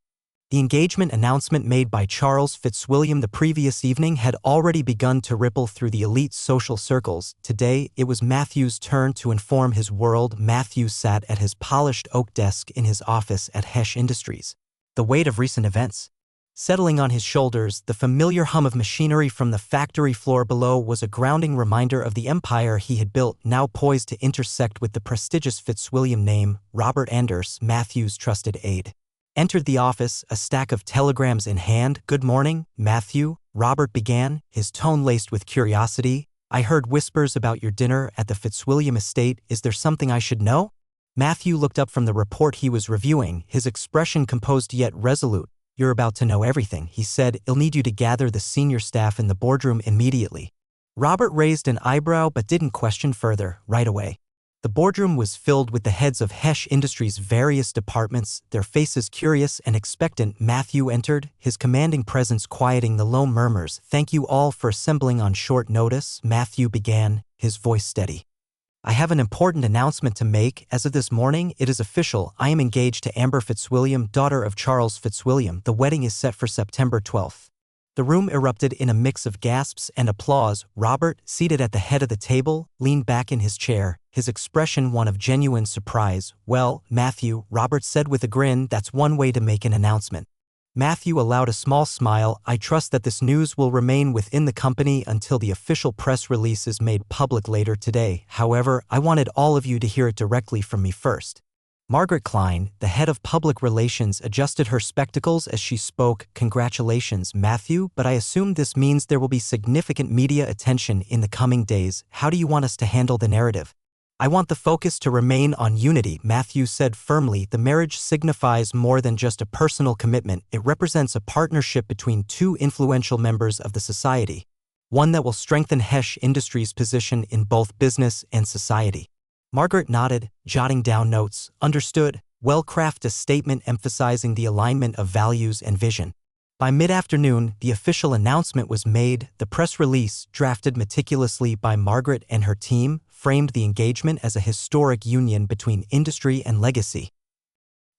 Speaker 1: The engagement announcement made by Charles Fitzwilliam the previous evening had already begun to ripple through the elite social circles. Today, it was Matthew's turn to inform his world. Matthew sat at his polished oak desk in his office at Hesh Industries, the weight of recent events settling on his shoulders. The familiar hum of machinery from the factory floor below was a grounding reminder of the empire he had built, now poised to intersect with the prestigious Fitzwilliam name. Robert Anders, Matthew's trusted aide, entered the office, a stack of telegrams in hand. Good morning, Matthew, Robert began, his tone laced with curiosity. I heard whispers about your dinner at the Fitzwilliam estate. Is there something I should know? Matthew looked up from the report he was reviewing, his expression composed yet resolute. You're about to know everything, he said. I'll need you to gather the senior staff in the boardroom immediately. Robert raised an eyebrow but didn't question further. Right away. The boardroom was filled with the heads of Hesh Industries' various departments, their faces curious and expectant. Matthew entered, his commanding presence quieting the low murmurs. Thank you all for assembling on short notice, Matthew began, his voice steady. I have an important announcement to make. As of this morning, it is official. I am engaged to Amber Fitzwilliam, daughter of Charles Fitzwilliam. The wedding is set for September 12th. The room erupted in a mix of gasps and applause. Robert, seated at the head of the table, leaned back in his chair, his expression one of genuine surprise. Well, Matthew, Robert said with a grin, that's one way to make an announcement. Matthew allowed a small smile. I trust that this news will remain within the company until the official press release is made public later today. However, I wanted all of you to hear it directly from me first. Margaret Klein, the head of public relations, adjusted her spectacles as she spoke. Congratulations, Matthew, but I assume this means there will be significant media attention in the coming days. How do you want us to handle the narrative? I want the focus to remain on unity, Matthew said firmly. The marriage signifies more than just a personal commitment. It represents a partnership between two influential members of the society, one that will strengthen Hesh Industries' position in both business and society. Margaret nodded, jotting down notes. Understood. Well, craft a statement emphasizing the alignment of values and vision. By mid-afternoon, the official announcement was made. The press release, drafted meticulously by Margaret and her team, framed the engagement as a historic union between industry and legacy.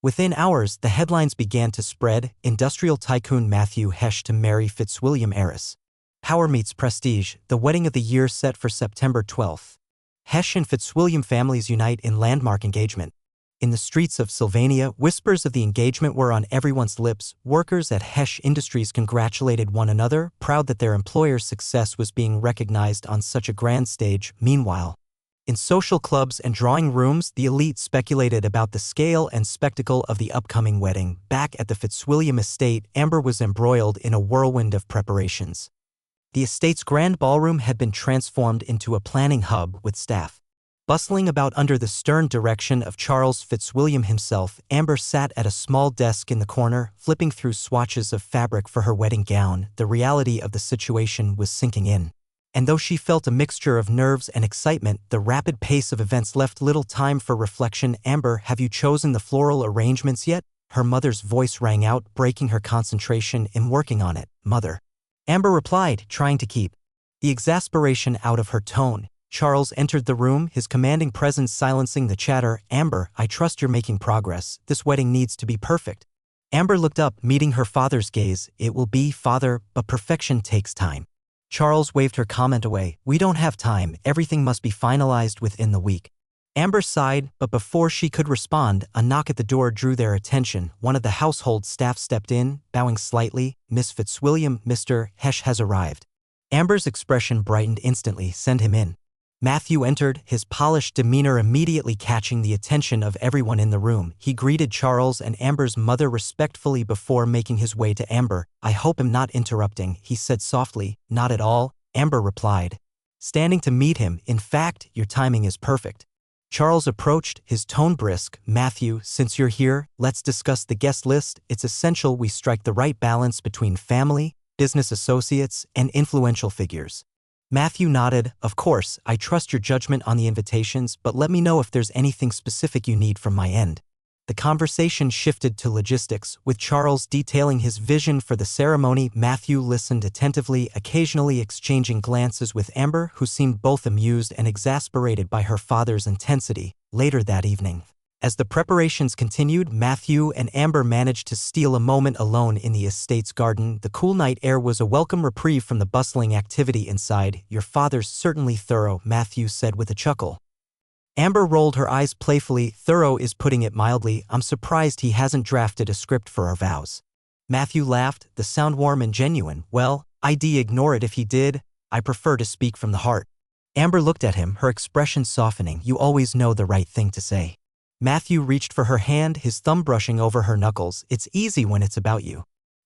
Speaker 1: Within hours, the headlines began to spread. Industrial tycoon Matthew Hesh to marry Fitzwilliam heiress. Power meets prestige, the wedding of the year set for September 12th. Hesh and Fitzwilliam families unite in landmark engagement. In the streets of Sylvania, whispers of the engagement were on everyone's lips. Workers at Hesh Industries congratulated one another, proud that their employer's success was being recognized on such a grand stage. Meanwhile, in social clubs and drawing rooms, the elite speculated about the scale and spectacle of the upcoming wedding. Back at the Fitzwilliam estate, Amber was embroiled in a whirlwind of preparations. The estate's grand ballroom had been transformed into a planning hub with staff bustling about under the stern direction of Charles Fitzwilliam himself. Amber sat at a small desk in the corner, flipping through swatches of fabric for her wedding gown. The reality of the situation was sinking in. And though she felt a mixture of nerves and excitement, the rapid pace of events left little time for reflection. Amber, have you chosen the floral arrangements yet? Her mother's voice rang out, breaking her concentration. I'm working on it, Mother. Amber replied, trying to keep the exasperation out of her tone. Charles entered the room, his commanding presence silencing the chatter. Amber, I trust you're making progress. This wedding needs to be perfect. Amber looked up, meeting her father's gaze. It will be, Father, but perfection takes time. Charles waved her comment away. We don't have time. Everything must be finalized within the week. Amber sighed, but before she could respond, a knock at the door drew their attention. One of the household staff stepped in, bowing slightly. Miss Fitzwilliam, Mr. Hesh has arrived. Amber's expression brightened instantly. Send him in. Matthew entered, his polished demeanor immediately catching the attention of everyone in the room. He greeted Charles and Amber's mother respectfully before making his way to Amber. I hope I'm not interrupting, he said softly. Not at all, Amber replied, standing to meet him. In fact, your timing is perfect. Charles approached, his tone brisk. Matthew, since you're here, let's discuss the guest list. It's essential we strike the right balance between family, business associates, and influential figures. Matthew nodded. Of course, I trust your judgment on the invitations, but let me know if there's anything specific you need from my end. The conversation shifted to logistics, with Charles detailing his vision for the ceremony. Matthew listened attentively, occasionally exchanging glances with Amber, who seemed both amused and exasperated by her father's intensity. Later that evening, as the preparations continued, Matthew and Amber managed to steal a moment alone in the estate's garden. The cool night air was a welcome reprieve from the bustling activity inside. Your father's certainly thorough, Matthew said with a chuckle. Amber rolled her eyes playfully. Thorough is putting it mildly. I'm surprised he hasn't drafted a script for our vows. Matthew laughed, the sound warm and genuine. Well, I'd ignore it if he did. I prefer to speak from the heart. Amber looked at him, her expression softening. You always know the right thing to say. Matthew reached for her hand, his thumb brushing over her knuckles. It's easy when it's about you.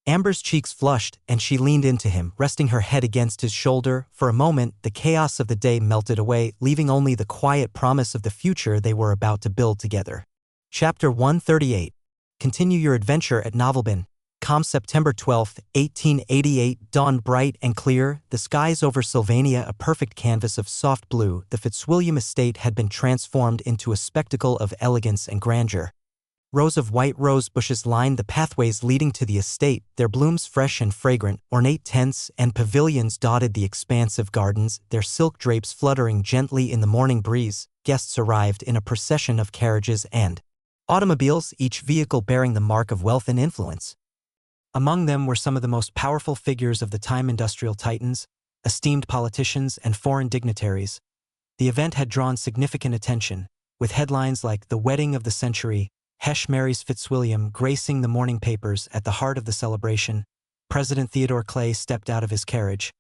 Speaker 1: Amber's cheeks flushed, and she leaned into him, resting her head against his shoulder. For a moment, the chaos of the day melted away, leaving only the quiet promise of the future they were about to build together. Chapter 138. Continue your adventure at Novelbin. September 12, 1888, dawn bright and clear, the skies over Sylvania a perfect canvas of soft blue. The Fitzwilliam estate had been transformed into a spectacle of elegance and grandeur. Rows of white rose bushes lined the pathways leading to the estate, their blooms fresh and fragrant. Ornate tents and pavilions dotted the expansive gardens, their silk drapes fluttering gently in the morning breeze. Guests arrived in a procession of carriages and automobiles, each vehicle bearing the mark of wealth and influence. Among them were some of the most powerful figures of the time, industrial titans, esteemed politicians, and foreign dignitaries. The event had drawn significant attention, with headlines like "The Wedding of the Century," Hesh marries Fitzwilliam, gracing the morning papers. At the heart of the celebration, President Theodore Clay stepped out of his carriage,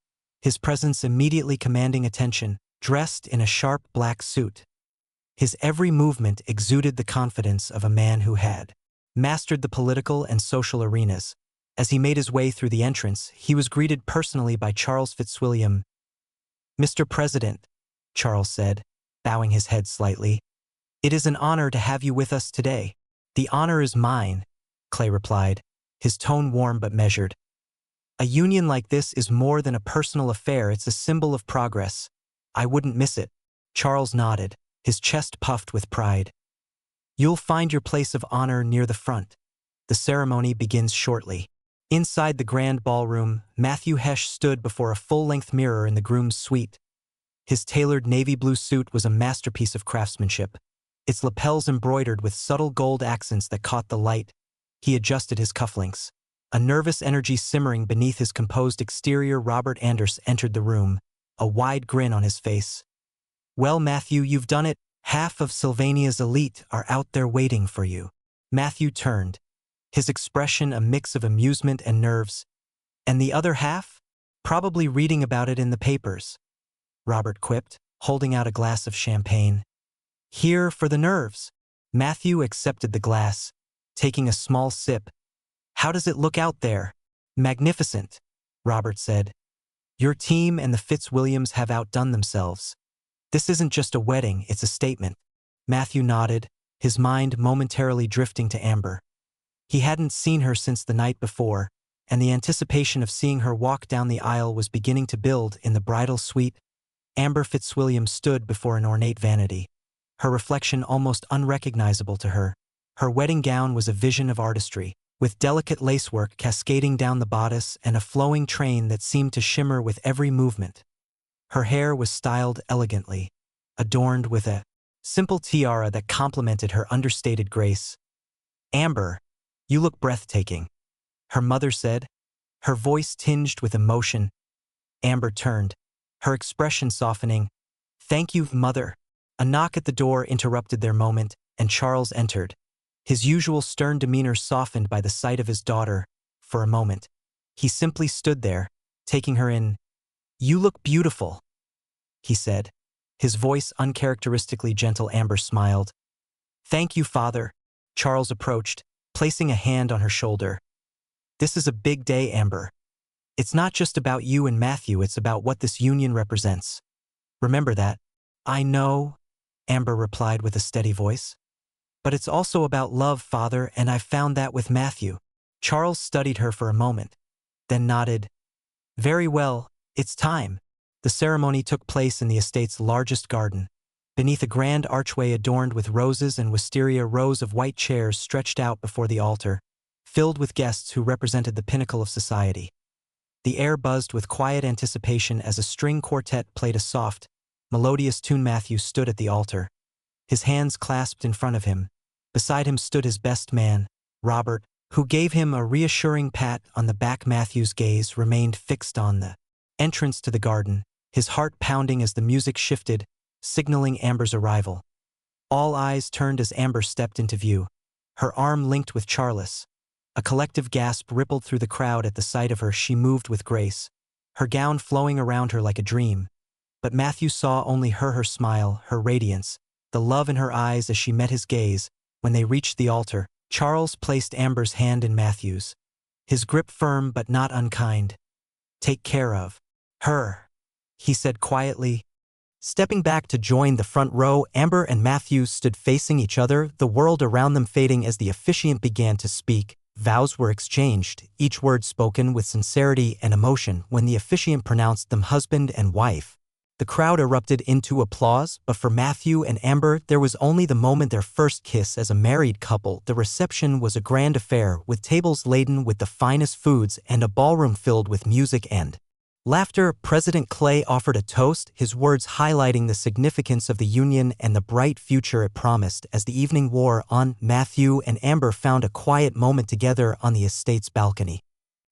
Speaker 1: his presence immediately commanding attention, dressed in a sharp black suit. His every movement exuded the confidence of a man who had mastered the political and social arenas. As he made his way through the entrance, he was greeted personally by Charles Fitzwilliam. "Mr. President," Charles said, bowing his head slightly, "it is an honor to have you with us today." "The honor is mine," Clay replied, his tone warm but measured. "A union like this is more than a personal affair, it's a symbol of progress. I wouldn't miss it." Charles nodded, his chest puffed with pride. "You'll find your place of honor near the front. The ceremony begins shortly." Inside the grand ballroom, Matthew Hesh stood before a full-length mirror in the groom's suite. His tailored navy blue suit was a masterpiece of craftsmanship, its lapels embroidered with subtle gold accents that caught the light. He adjusted his cufflinks. A nervous energy simmering beneath his composed exterior. Robert Anders entered the room, a wide grin on his face. "Well, Matthew, you've done it. Half of Sylvania's elite are out there waiting for you." Matthew turned, his expression a mix of amusement and nerves. "And the other half? Probably reading about it in the papers," Robert quipped, holding out a glass of champagne. "Here for the nerves." Matthew accepted the glass, taking a small sip. "How does it look out there?" "Magnificent," Robert said. "Your team and the Fitzwilliams have outdone themselves. This isn't just a wedding, it's a statement." Matthew nodded, his mind momentarily drifting to Amber. He hadn't seen her since the night before, and the anticipation of seeing her walk down the aisle was beginning to build in the bridal suite. Amber Fitzwilliam stood before an ornate vanity, her reflection almost unrecognizable to her. Her wedding gown was a vision of artistry, with delicate lacework cascading down the bodice and a flowing train that seemed to shimmer with every movement. Her hair was styled elegantly, adorned with a simple tiara that complemented her understated grace. "Amber, you look breathtaking," her mother said, her voice tinged with emotion. Amber turned, her expression softening. "Thank you, Mother." A knock at the door interrupted their moment, and Charles entered, his usual stern demeanor softened by the sight of his daughter. For a moment, he simply stood there, taking her in. "You look beautiful," he said, his voice uncharacteristically gentle. Amber smiled. "Thank you, Father." Charles approached, placing a hand on her shoulder. "This is a big day, Amber. It's not just about you and Matthew, it's about what this union represents. Remember that." "I know," Amber replied with a steady voice. "But it's also about love, Father, and I've found that with Matthew." Charles studied her for a moment, then nodded. "Very well, it's time." The ceremony took place in the estate's largest garden. Beneath a grand archway adorned with roses and wisteria, rows of white chairs stretched out before the altar, filled with guests who represented the pinnacle of society. The air buzzed with quiet anticipation as a string quartet played a soft, melodious tune. Matthew stood at the altar, his hands clasped in front of him. Beside him stood his best man, Robert, who gave him a reassuring pat on the back. Matthew's gaze remained fixed on the entrance to the garden, his heart pounding as the music shifted, signaling Amber's arrival. All eyes turned as Amber stepped into view, her arm linked with Charles. A collective gasp rippled through the crowd at the sight of her. She moved with grace, her gown flowing around her like a dream. But Matthew saw only her smile, her radiance, the love in her eyes as she met his gaze. When they reached the altar, Charles placed Amber's hand in Matthew's, his grip firm but not unkind. "Take care of her," he said quietly. Stepping back to join the front row, Amber and Matthew stood facing each other, the world around them fading as the officiant began to speak. Vows were exchanged, each word spoken with sincerity and emotion. When the officiant pronounced them husband and wife, the crowd erupted into applause, but for Matthew and Amber, there was only the moment, their first kiss as a married couple. The reception was a grand affair, with tables laden with the finest foods and a ballroom filled with music and laughter. President Clay offered a toast, his words highlighting the significance of the union and the bright future it promised. As the evening wore on, Matthew and Amber found a quiet moment together on the estate's balcony.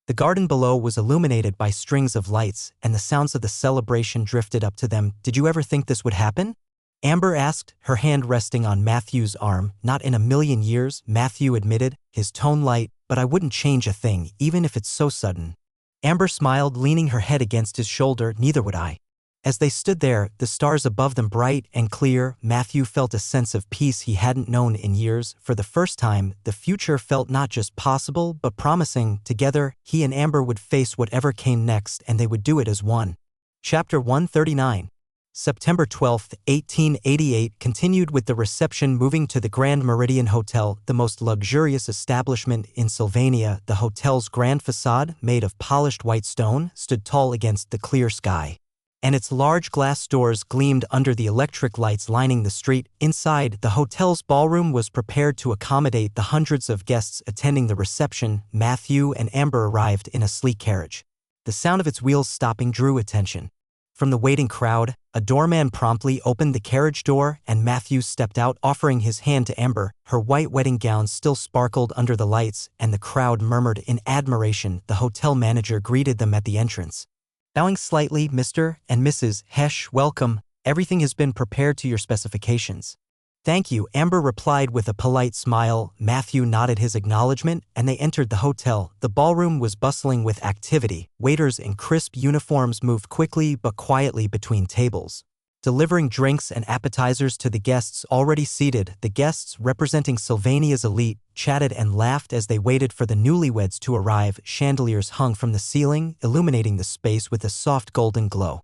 Speaker 1: The garden below was illuminated by strings of lights, and the sounds of the celebration drifted up to them. "Did you ever think this would happen?" Amber asked, her hand resting on Matthew's arm. Not in a million years, Matthew admitted, his tone light, but I wouldn't change a thing, even if it's so sudden. Amber smiled, leaning her head against his shoulder. Neither would I. As they stood there, the stars above them bright and clear, Matthew felt a sense of peace he hadn't known in years. For the first time, the future felt not just possible, but promising. Together, he and Amber would face whatever came next, and they would do it as one. Chapter 139. September 12, 1888 continued with the reception. Moving to the Grand Meridian Hotel, the most luxurious establishment in Sylvania. The hotel's grand facade, made of polished white stone, stood tall against the clear sky, and its large glass doors gleamed under the electric lights lining the street. Inside, the hotel's ballroom was prepared to accommodate the hundreds of guests attending the reception. Matthew and Amber arrived in a sleek carriage. The sound of its wheels stopping drew attention from the waiting crowd. A doorman promptly opened the carriage door, and Matthew stepped out, offering his hand to Amber. Her white wedding gown still sparkled under the lights, and the crowd murmured in admiration. The hotel manager greeted them at the entrance, bowing slightly. Mr. and Mrs. Hesh, welcome. Everything has been prepared to your specifications. Thank you, Amber replied with a polite smile. Matthew nodded his acknowledgement, and they entered the hotel. The ballroom was bustling with activity. Waiters in crisp uniforms moved quickly but quietly between tables, delivering drinks and appetizers to the guests already seated. The guests, representing Sylvania's elite, chatted and laughed as they waited for the newlyweds to arrive. Chandeliers hung from the ceiling, illuminating the space with a soft golden glow.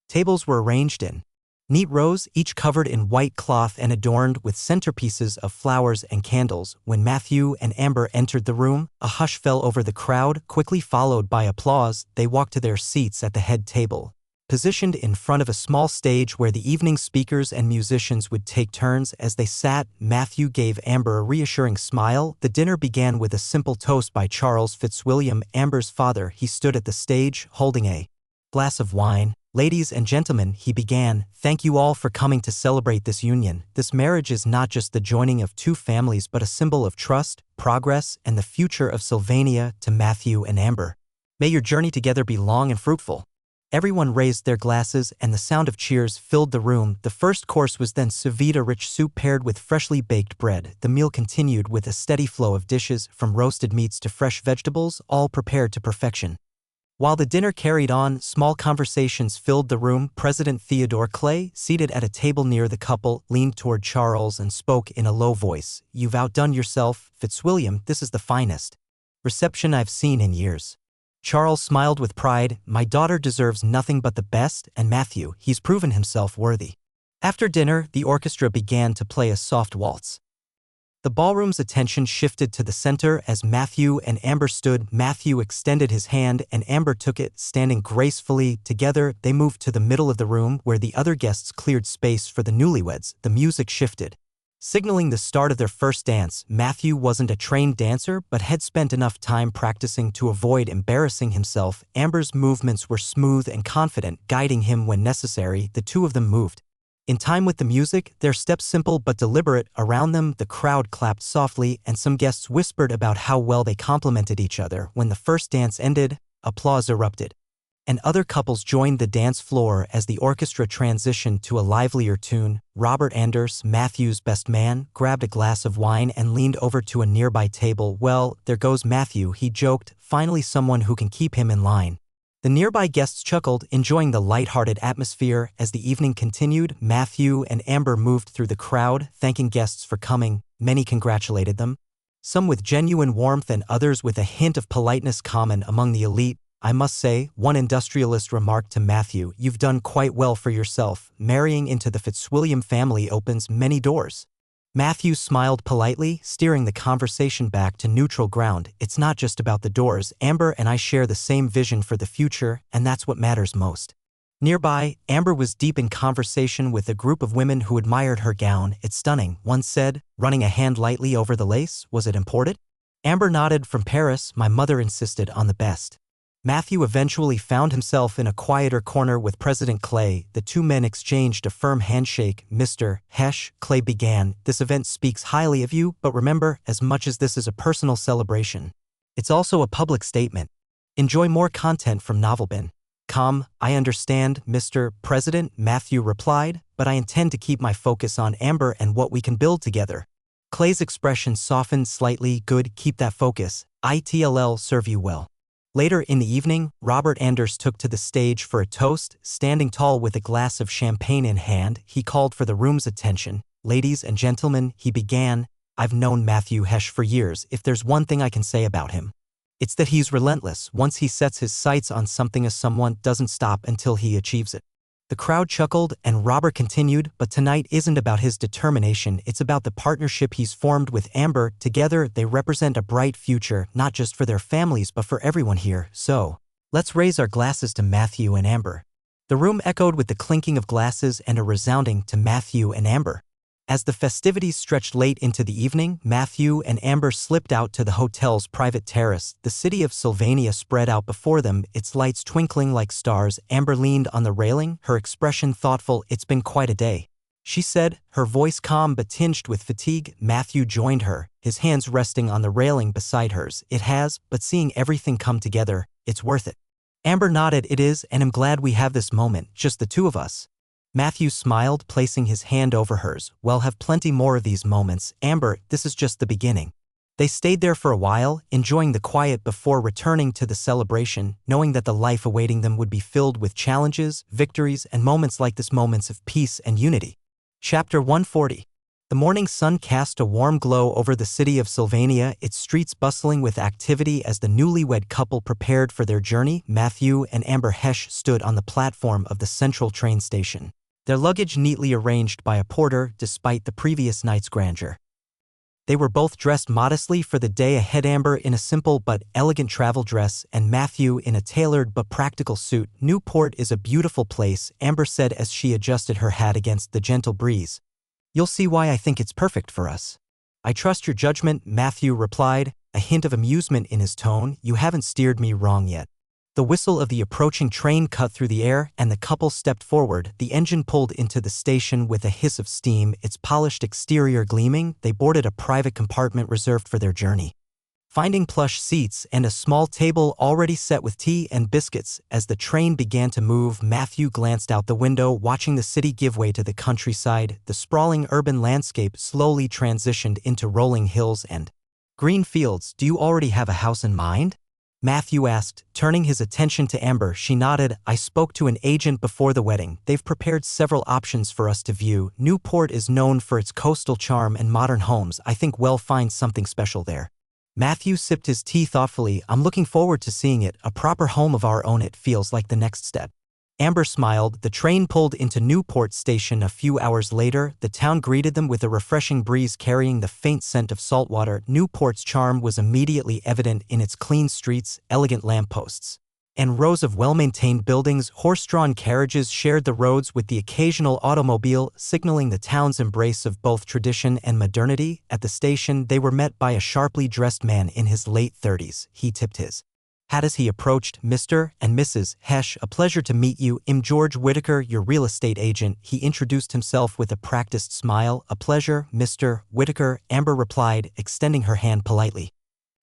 Speaker 1: Tables were arranged in neat rows, each covered in white cloth and adorned with centerpieces of flowers and candles. When Matthew and Amber entered the room, a hush fell over the crowd, quickly followed by applause. They walked to their seats at the head table, positioned in front of a small stage where the evening speakers and musicians would take turns. As they sat, Matthew gave Amber a reassuring smile. The dinner began with a simple toast by Charles Fitzwilliam, Amber's father. He stood at the stage, holding a glass of wine. Ladies and gentlemen, he began, thank you all for coming to celebrate this union. This marriage is not just the joining of two families but a symbol of trust, progress, and the future of Sylvania. To Matthew and Amber, may your journey together be long and fruitful. Everyone raised their glasses, and the sound of cheers filled the room. The first course was then Savita rich soup paired with freshly baked bread. The meal continued with a steady flow of dishes, from roasted meats to fresh vegetables, all prepared to perfection. While the dinner carried on, small conversations filled the room. President Theodore Clay, seated at a table near the couple, leaned toward Charles and spoke in a low voice. You've outdone yourself, Fitzwilliam. This is the finest reception I've seen in years. Charles smiled with pride. My daughter deserves nothing but the best, and Matthew, he's proven himself worthy. After dinner, the orchestra began to play a soft waltz. The ballroom's attention shifted to the center as Matthew and Amber stood. Matthew extended his hand and Amber took it. Standing gracefully together, they moved to the middle of the room where the other guests cleared space for the newlyweds. The music shifted, signaling the start of their first dance. Matthew wasn't a trained dancer but had spent enough time practicing to avoid embarrassing himself. Amber's movements were smooth and confident, guiding him when necessary. The two of them moved in time with the music, their steps simple but deliberate. Around them, the crowd clapped softly, and some guests whispered about how well they complemented each other. When the first dance ended, applause erupted, and other couples joined the dance floor as the orchestra transitioned to a livelier tune. Robert Anders, Matthew's best man, grabbed a glass of wine and leaned over to a nearby table. Well, there goes Matthew, he joked, finally someone who can keep him in line. The nearby guests chuckled, enjoying the light-hearted atmosphere. As the evening continued, Matthew and Amber moved through the crowd, thanking guests for coming. Many congratulated them, some with genuine warmth and others with a hint of politeness common among the elite. I must say, one industrialist remarked to Matthew, you've done quite well for yourself. Marrying into the Fitzwilliam family opens many doors. Matthew smiled politely, steering the conversation back to neutral ground. It's not just about the doors. Amber and I share the same vision for the future, and that's what matters most. Nearby, Amber was deep in conversation with a group of women who admired her gown. It's stunning, one said, running a hand lightly over the lace. Was it imported? Amber nodded. From Paris, my mother insisted on the best. Matthew eventually found himself in a quieter corner with President Clay. The two men exchanged a firm handshake. Mr. Hesh, Clay began, this event speaks highly of you, but remember, as much as this is a personal celebration, it's also a public statement. Enjoy more content from Novelbin. I understand, Mr. President, Matthew replied, but but I intend to keep my focus on Amber and what we can build together. Clay's expression softened slightly. Good, keep that focus. It'll serve you well. Later in the evening, Robert Anders took to the stage for a toast. Standing tall with a glass of champagne in hand, he called for the room's attention. Ladies and gentlemen, he began, I've known Matthew Hesh for years. If there's one thing I can say about him, it's that he's relentless. Once he sets his sights on something, someone doesn't stop until he achieves it. The crowd chuckled, and Robert continued, but tonight isn't about his determination, it's about the partnership he's formed with Amber. Together, they represent a bright future, not just for their families but for everyone here. So, let's raise our glasses to Matthew and Amber. The room echoed with the clinking of glasses and a resounding to Matthew and Amber. As the festivities stretched late into the evening, Matthew and Amber slipped out to the hotel's private terrace. The city of Sylvania spread out before them, its lights twinkling like stars. Amber leaned on the railing, her expression thoughtful. It's been quite a day, she said, her voice calm but tinged with fatigue. Matthew joined her, his hands resting on the railing beside hers. It has, but seeing everything come together, it's worth it. Amber nodded. It is, and I'm glad we have this moment, just the two of us. Matthew smiled, placing his hand over hers. We'll have plenty more of these moments, Amber, this is just the beginning. They stayed there for a while, enjoying the quiet before returning to the celebration, knowing that the life awaiting them would be filled with challenges, victories, and moments like this, moments of peace and unity. Chapter 140. The morning sun cast a warm glow over the city of Sylvania, its streets bustling with activity as the newlywed couple prepared for their journey. Matthew and Amber Hesh stood on the platform of the central train station, their luggage neatly arranged by a porter despite the previous night's grandeur. They were both dressed modestly for the day ahead, Amber in a simple but elegant travel dress and Matthew in a tailored but practical suit. Newport is a beautiful place, Amber said as she adjusted her hat against the gentle breeze. You'll see why I think it's perfect for us. I trust your judgment, Matthew replied, a hint of amusement in his tone. You haven't steered me wrong yet. The whistle of the approaching train cut through the air, and the couple stepped forward. The engine pulled into the station with a hiss of steam, its polished exterior gleaming. They boarded a private compartment reserved for their journey, finding plush seats and a small table already set with tea and biscuits. As the train began to move, Matthew glanced out the window, watching the city give way to the countryside. The sprawling urban landscape slowly transitioned into rolling hills and green fields. Do you already have a house in mind? Matthew asked, turning his attention to Amber. She nodded. I spoke to an agent before the wedding. They've prepared several options for us to view. Newport is known for its coastal charm and modern homes. I think we'll find something special there. Matthew sipped his tea thoughtfully. I'm looking forward to seeing it. A proper home of our own. It feels like the next step. Amber smiled. The train pulled into Newport Station a few hours later. The town greeted them with a refreshing breeze carrying the faint scent of saltwater. Newport's charm was immediately evident in its clean streets, elegant lampposts, and rows of well-maintained buildings. Horse-drawn carriages shared the roads with the occasional automobile, signaling the town's embrace of both tradition and modernity. At the station, they were met by a sharply dressed man in his late 30s. He tipped his hat as he approached. Mr. and Mrs. Hesh, a pleasure to meet you. I'm George Whitaker, your real estate agent. He introduced himself with a practiced smile. A pleasure, Mr. Whitaker, Amber replied, extending her hand politely.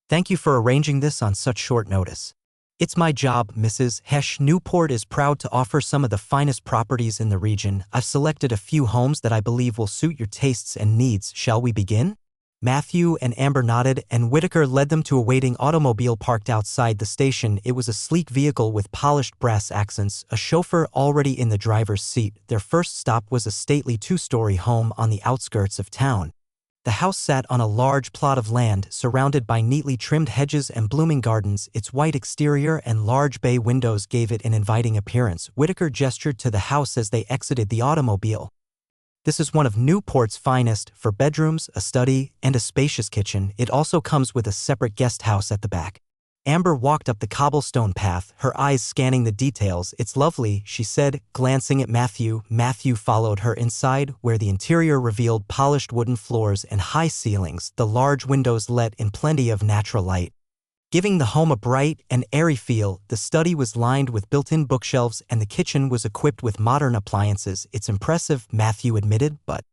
Speaker 1: Thank you for arranging this on such short notice. It's my job, Mrs. Hesh. Newport is proud to offer some of the finest properties in the region. I've selected a few homes that I believe will suit your tastes and needs. Shall we begin? Matthew and Amber nodded, and Whitaker led them to a waiting automobile parked outside the station. It was a sleek vehicle with polished brass accents, a chauffeur already in the driver's seat. Their first stop was a stately two-story home on the outskirts of town. The house sat on a large plot of land, surrounded by neatly trimmed hedges and blooming gardens. Its white exterior and large bay windows gave it an inviting appearance. Whitaker gestured to the house as they exited the automobile. This is one of Newport's finest, for bedrooms, a study, and a spacious kitchen. It also comes with a separate guest house at the back. Amber walked up the cobblestone path, her eyes scanning the details. It's lovely, she said, glancing at Matthew. Matthew followed her inside, where the interior revealed polished wooden floors and high ceilings. The large windows let in plenty of natural light, giving the home a bright and airy feel. The study was lined with built-in bookshelves and the kitchen was equipped with modern appliances. It's impressive, Matthew admitted, but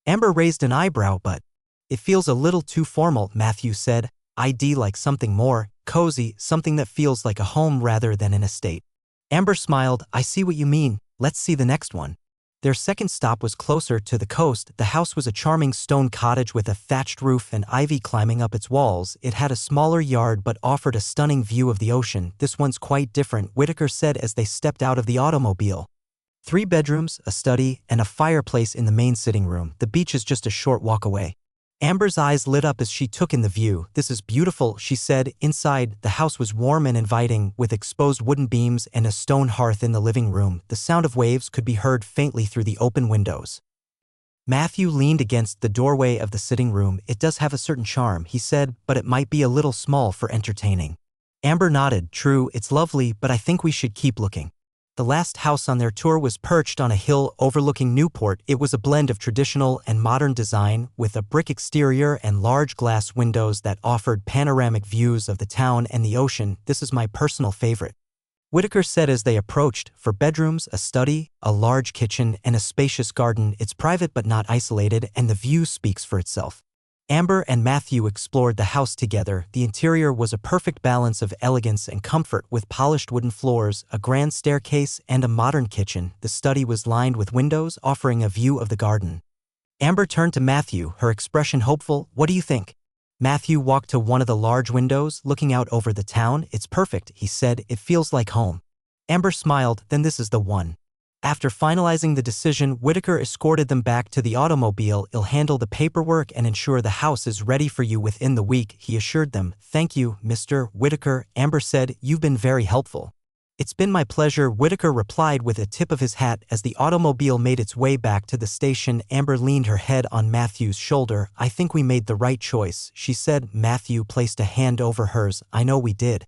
Speaker 1: Amber raised an eyebrow. But it feels a little too formal, Matthew said. I'd like something more cozy, something that feels like a home rather than an estate. Amber smiled. I see what you mean. Let's see the next one. Their second stop was closer to the coast. The house was a charming stone cottage with a thatched roof and ivy climbing up its walls. It had a smaller yard but offered a stunning view of the ocean. "This one's quite different," Whitaker said as they stepped out of the automobile. 3 bedrooms, a study, and a fireplace in the main sitting room. The beach is just a short walk away. Amber's eyes lit up as she took in the view. "This is beautiful," she said. Inside, the house was warm and inviting, with exposed wooden beams and a stone hearth in the living room. The sound of waves could be heard faintly through the open windows. Matthew leaned against the doorway of the sitting room. "It does have a certain charm," he said, "but it might be a little small for entertaining." Amber nodded. "True, it's lovely, but I think we should keep looking." The last house on their tour was perched on a hill overlooking Newport. It was a blend of traditional and modern design, with a brick exterior and large glass windows that offered panoramic views of the town and the ocean. "This is my personal favorite," Whitaker said as they approached. "For bedrooms, a study, a large kitchen, and a spacious garden. It's private but not isolated, and the view speaks for itself." Amber and Matthew explored the house together. The interior was a perfect balance of elegance and comfort, with polished wooden floors, a grand staircase, and a modern kitchen. The study was lined with windows, offering a view of the garden. Amber turned to Matthew, her expression hopeful. "What do you think?" Matthew walked to one of the large windows, looking out over the town. "It's perfect," he said. "It feels like home." Amber smiled. "Then this is the one." After finalizing the decision, Whitaker escorted them back to the automobile. "He'll handle the paperwork and ensure the house is ready for you within the week," he assured them. "Thank you, Mr. Whitaker," Amber said. "You've been very helpful." "It's been my pleasure," Whitaker replied with a tip of his hat. As the automobile made its way back to the station, Amber leaned her head on Matthew's shoulder. "I think we made the right choice," she said. Matthew placed a hand over hers. "I know we did.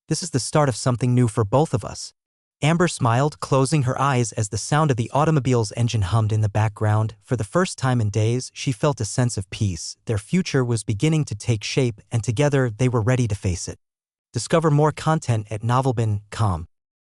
Speaker 1: This is the start of something new for both of us." Amber smiled, closing her eyes as the sound of the automobile's engine hummed in the background. For the first time in days, she felt a sense of peace. Their future was beginning to take shape, and together they were ready to face it. Discover more content at novelbin.com.